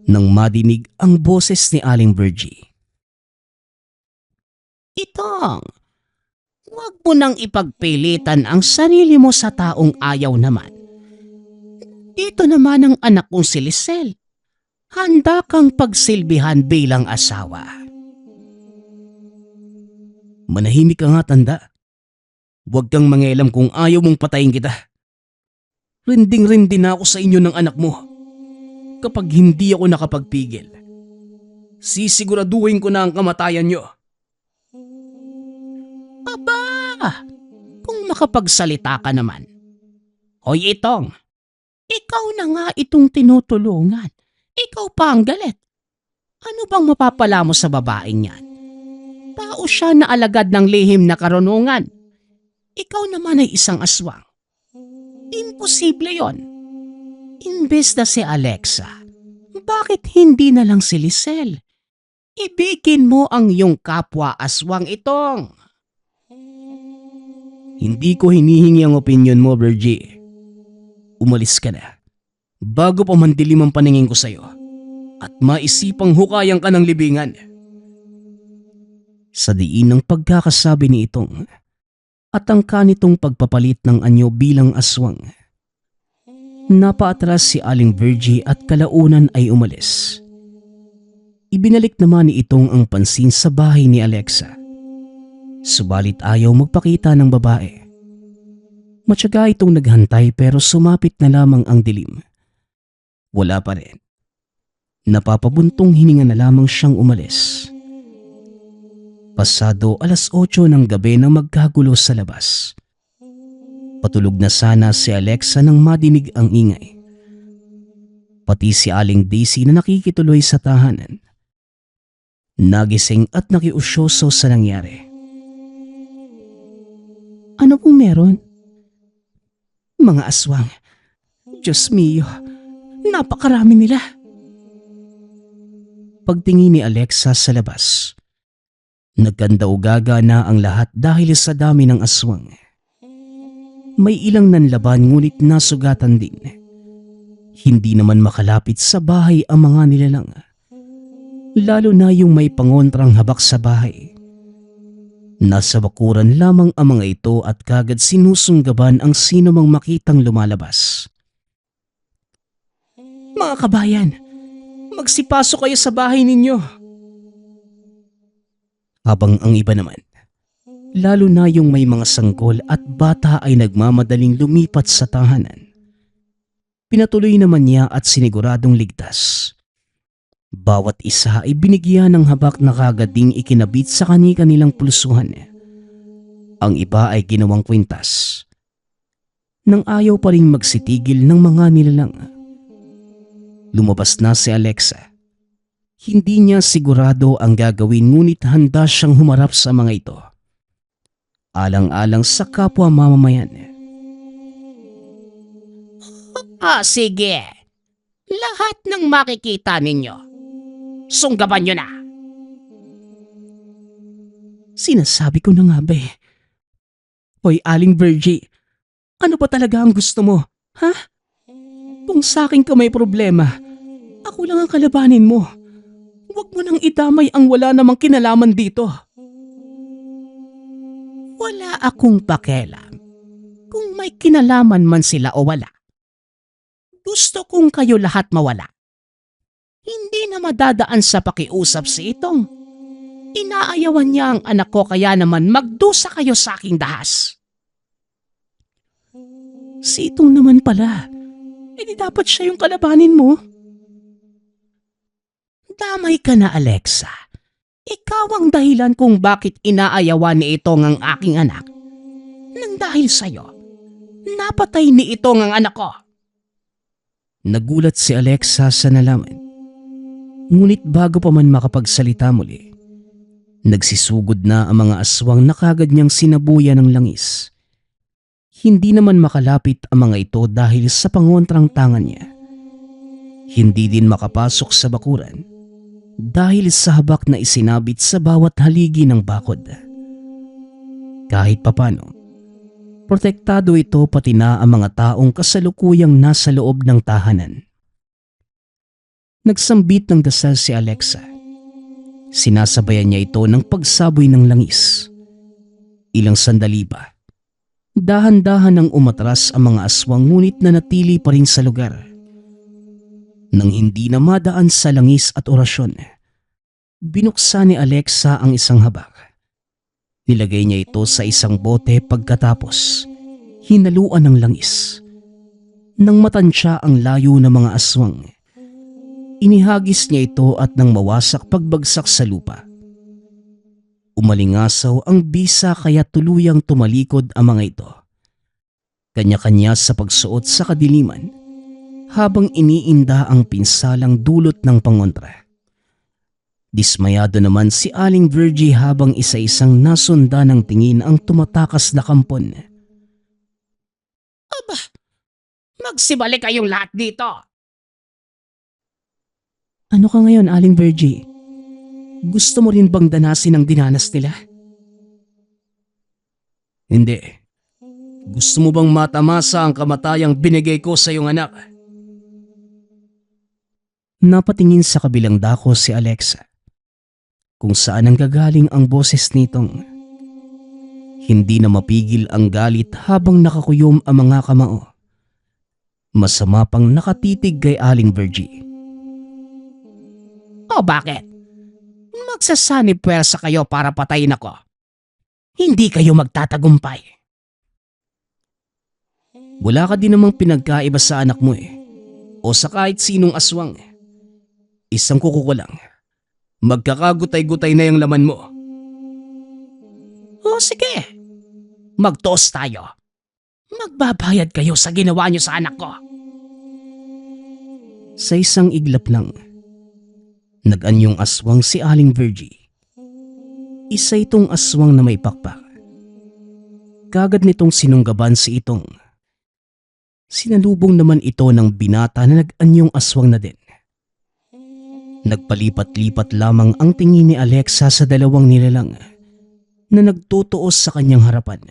nang madinig ang boses ni Aling Virgie. Itong, huwag mo nang ipagpilitan ang sarili mo sa taong ayaw naman. Dito naman ang anak kong si Lisel. Handa kang pagsilbihan bilang asawa. Manahimik ka nga, tanda. Huwag kang mangialam kung ayaw mong patayin kita. Rinding-rindi na ako sa inyo ng anak mo. Kapag hindi ako nakapagpigil, sisiguraduhin ko na ang kamatayan nyo. Aba, kung makapagsalita ka naman. Hoy Itong, ikaw na nga itong tinutulungan. Ikaw pa ang galit. Ano bang mapapala mo sa babaeng yan? Tao siya na alagad ng lihim na karunungan. Ikaw naman ay isang aswang. Imposible yon. Imbes na si Alexa, bakit hindi na lang si Lisel? Ibigin mo ang iyong kapwa aswang Itong. Hindi ko hinihingi ang opinyon mo, Virgie. Umalis ka na. Bago pa mandilim ang paningin ko sa'yo at maisipang hukayan ka ng libingan. Sa diin ng pagkakasabi ni Itong at ang kanitong pagpapalit ng anyo bilang aswang, napaatras si Aling Virgie at kalaunan ay umalis. Ibinalik naman ni Itong ang pansin sa bahay ni Alexa. Subalit ayaw magpakita ng babae. Matyaga itong naghantay pero sumapit na lamang ang dilim. Wala pa rin. Napapabuntong hininga na lamang siyang umalis. Pasado 8:00 ng gabi nang magkagulo sa labas. Patulog na sana si Alexa nang madinig ang ingay. Pati si Aling Daisy na nakikituloy sa tahanan. Nagising at nakiusyoso sa nangyari. Ano pong meron? Mga aswang. Diyos mio, napakarami nila. Pagtingin ni Alexa sa labas, nagkandaugaga na ang lahat dahil sa dami ng aswang. May ilang nanlaban ngunit nasugatan din. Hindi naman makalapit sa bahay ang mga nilalang. Lalo na yung may pangontrang habak sa bahay. Nasa bakuran lamang ang mga ito at kagad sinusunggaban ang sino mang makitang lumalabas. Mga kabayan, magsipasok kayo sa bahay ninyo. Habang ang iba naman, lalo na yung may mga sanggol at bata ay nagmamadaling lumipat sa tahanan. Pinatuloy naman niya at siniguradong ligtas. Bawat isa ay binigyan ng habak na kagad ding ikinabit sa kani-kanilang pulsuhan. Ang iba ay ginawang kwintas. Nang ayaw pa rin magsitigil ng mga nilalang. Lumabas na si Alexa. Hindi niya sigurado ang gagawin ngunit handa siyang humarap sa mga ito. Alang-alang sa kapwa mamamayan. Sige. Lahat ng makikita ninyo, sunggaban nyo na. Sinasabi ko na nga ba eh. Hoy Aling Virgie, ano ba talaga ang gusto mo? Ha? Kung sa'kin ka may problema, ako lang ang kalabanin mo. Huwag mo nang idamay ang wala namang kinalaman dito. Wala akong pakialam kung may kinalaman man sila o wala. Gusto kong kayo lahat mawala. Hindi na madadaan sa pakiusap si Itong. Inaayawan niya ang anak ko kaya naman magdusa kayo sa aking dahas. Si Itong naman pala. Di dapat siya yung kalabanin mo. Damay ka na, Alexa. Ikaw ang dahilan kung bakit inaayawan ni Itong ang aking anak. Nang dahil sa'yo, napatay ni Itong ang anak ko. Nagulat si Alexa sa nalaman. Ngunit bago pa man makapagsalita muli, nagsisugod na ang mga aswang na kagad niyang sinabuyan ng langis. Hindi naman makalapit ang mga ito dahil sa pangontrang tangan niya. Hindi din makapasok sa bakuran dahil sa habak na isinabit sa bawat haligi ng bakod. Kahit papano, protektado ito pati na ang mga taong kasalukuyang nasa loob ng tahanan. Nagsambit ng dasal si Alexa. Sinasabayan niya ito ng pagsaboy ng langis. Ilang sandali pa, dahan-dahan nang umatras ang mga aswang ngunit nanatili pa rin sa lugar. Nang hindi na madaan sa langis at orasyon, binuksan ni Alexa ang isang habak. Nilagay niya ito sa isang bote pagkatapos hinaluan ng langis. Nang matansya ang layo ng mga aswang, inihagis niya ito at nang mawasak pagbagsak sa lupa. Umalingasaw ang bisa kaya tuluyang tumalikod ang mga ito. Kanya-kanya sa pagsuot sa kadiliman habang iniinda ang pinsalang dulot ng pangontra. Dismayado naman si Aling Virgie habang isa-isang nasunda ng tingin ang tumatakas na kampon. Aba, magsibalik kayong lahat dito. Ano ka ngayon, Aling Virgie? Gusto mo rin bang danasin ang dinanas nila? Hindi. Gusto mo bang matamasa ang kamatayang binigay ko sa iyong anak? Napatingin sa kabilang dako si Alexa, kung saan ang gagaling ang boses nitong. Hindi na mapigil ang galit habang nakakuyom ang mga kamao. Masama pang nakatitig kay Aling Virgie. O bakit? Magsasanib puwersa kayo para patayin ako. Hindi kayo magtatagumpay. Wala ka din namang pinagkaiba sa anak mo eh. O sa kahit sinong aswang. Isang kuko ko lang. Magkakagutay-gutay na yung laman mo. O sige, magtoos tayo. Magbabayad kayo sa ginawa niyo sa anak ko. Sa isang iglap lang, nag-anyong aswang si Aling Virgie. Isa itong aswang na may pakpak. Kagad nitong sinunggaban si itong. Sinalubong naman ito ng binata na nag-anyong aswang na din. Nagpalipat-lipat lamang ang tingin ni Alexa sa dalawang nilalang na nagtutuos sa kanyang harapan.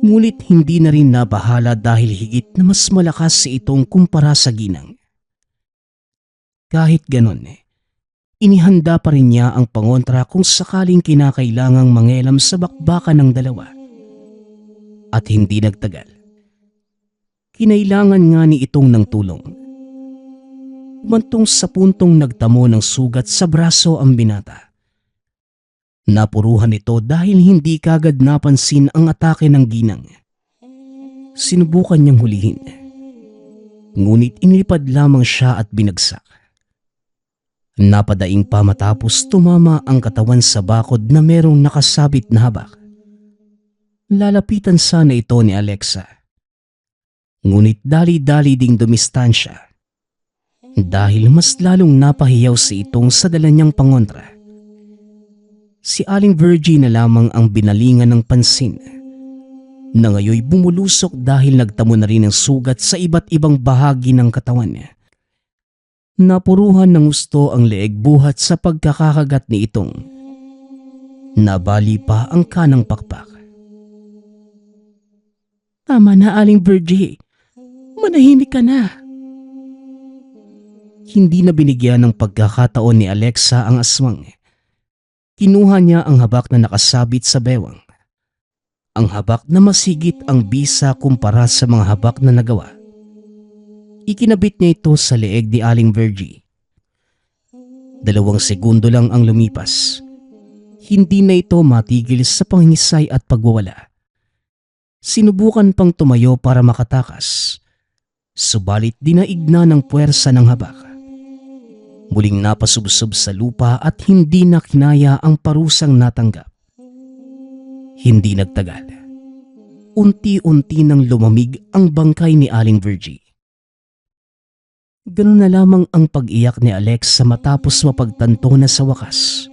Ngunit hindi na rin nabahala dahil higit na mas malakas si itong kumpara sa ginang. Kahit ganon, inihanda pa rin niya ang pangontra kung sakaling kinakailangang mangelam sa bakbakan ng dalawa. At hindi nagtagal. Kinailangan nga ni itong ng tulong. Umantong sa puntong nagtamo ng sugat sa braso ang binata. Napuruhan ito dahil hindi kagad napansin ang atake ng ginang. Sinubukan niyang hulihin. Ngunit inilipad lamang siya at binagsak. Napadaing pa matapos tumama ang katawan sa bakod na merong nakasabit na habak. Lalapitan sana ito ni Alexa. Ngunit dali-dali ding dumistansya dahil mas lalong napahiyaw si itong sa dala niyang pangontra. Si Aling Virgie na lamang ang binalingan ng pansin na ngayoy bumulusok dahil nagtamo na rin ng sugat sa iba't ibang bahagi ng katawan niya. Napuruhan ng gusto ang leeg buhat sa pagkakakagat ni itong. Nabali pa ang kanang pakpak. Tama na, Aling Virgie. Manahimik ka na. Hindi na binigyan ng pagkakataon ni Alexa ang aswang. Kinuha niya ang habak na nakasabit sa bewang. Ang habak na masigit ang bisa kumpara sa mga habak na nagawa. Ikinabit niya ito sa leeg ni Aling Virgie. 2 segundo lang ang lumipas. Hindi na ito matigil sa pangingisay at pagwawala. Sinubukan pang tumayo para makatakas. Subalit dinaig na ng puwersa ng habak. Muling napasubsob sa lupa at hindi na kinaya ang parusang natanggap. Hindi nagtagal. Unti-unti nang lumamig ang bangkay ni Aling Virgie. Ganun na lamang ang pag-iyak ni Alexa matapos mapagtanto na sa wakas.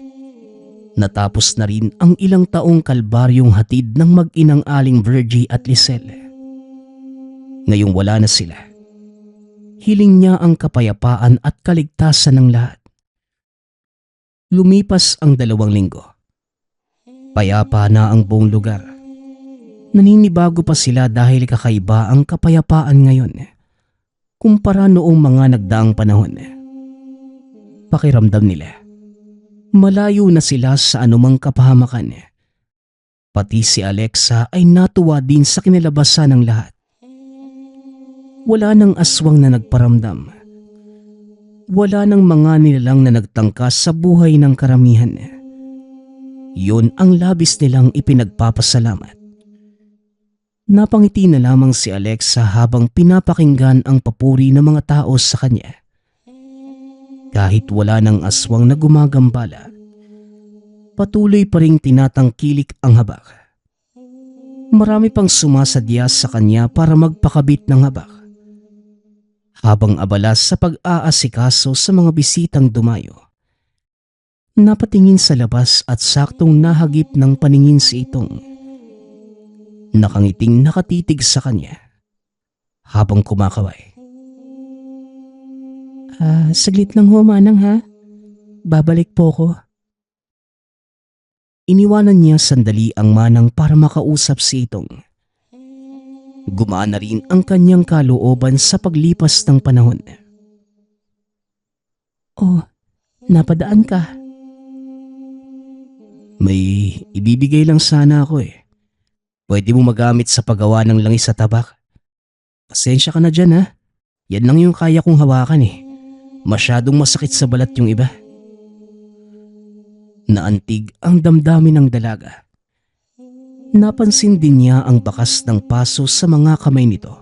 Natapos na rin ang ilang taong kalbaryong hatid ng mag-inang Aling Virgie at Lisel. Ngayong wala na sila. Hiling niya ang kapayapaan at kaligtasan ng lahat. Lumipas ang 2 linggo. Payapa na ang buong lugar. Naninibago pa sila dahil kakaiba ang kapayapaan ngayon kumpara noong mga nagdaang panahon. Pakiramdam nila, malayo na sila sa anumang kapahamakan. Pati si Alexa ay natuwa din sa kinalabasan ng lahat. Wala nang aswang na nagparamdam. Wala nang mga nilalang na nagtangkas sa buhay ng karamihan. Yun ang labis nilang ipinagpapasalamat. Napangiti na lamang si Alexa habang pinapakinggan ang papuri ng mga tao sa kanya. Kahit wala nang aswang na gumagambala, patuloy pa ring tinatangkilik ang habak. Marami pang sumasadya sa kanya para magpakabit ng habak. Habang abala sa pag-aasikaso sa mga bisitang dumayo, napatingin sa labas at saktong nahagip ng paningin si itong. Nakangiting nakatitig sa kanya habang kumakaway. Saglit lang ho, Manang ha. Babalik po ko. Iniwanan niya sandali ang Manang para makausap si itong. Gumaan na rin ang kanyang kalooban sa paglipas ng panahon. Oh, napadaan ka. May ibibigay lang sana ako eh. Pwede mo magamit sa paggawa ng langis sa tabak. Pasensya ka na dyan ha. Yan lang yung kaya kong hawakan eh. Masyadong masakit sa balat yung iba. Naantig ang damdamin ng dalaga. Napansin din niya ang bakas ng paso sa mga kamay nito.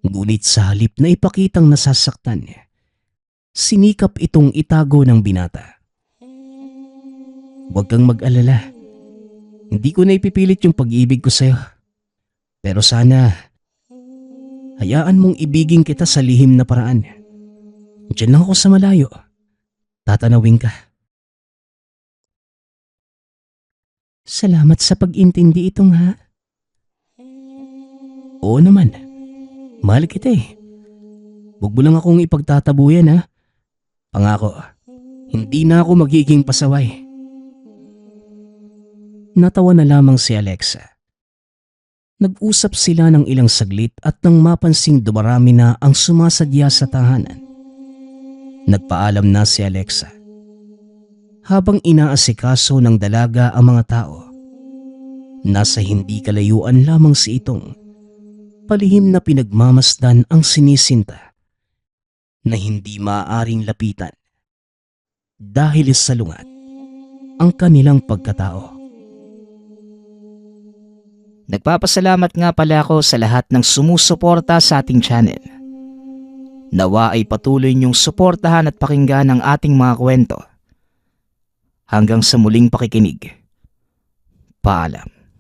Ngunit sa halip na ipakitang nasasaktan, sinikap itong itago ng binata. Huwag kang mag-alala. Hindi ko na ipipilit yung pag-ibig ko sa'yo. Pero sana, hayaan mong ibigin kita sa lihim na paraan. Diyan lang ako sa malayo. Tatanawin ka. Salamat sa pag-intindi itong ha. Oo naman. Mahal kita eh. Huwag mo lang akong ipagtatabuyan ha. Pangako, hindi na ako magiging pasaway. Natawa na lamang si Alexa. Nag-usap sila ng ilang saglit at nang mapansing dumarami na ang sumasadya sa tahanan. Nagpaalam na si Alexa. Habang inaasikaso ng dalaga ang mga tao, nasa hindi kalayuan lamang si Itong, palihim na pinagmamasdan ang sinisinta na hindi maaaring lapitan dahil sa lungat ang kanilang pagkatao. Nagpapasalamat nga pala ako sa lahat ng sumusuporta sa ating channel. Nawa ay patuloy niyong suportahan at pakinggan ang ating mga kwento. Hanggang sa muling pakikinig. Paalam.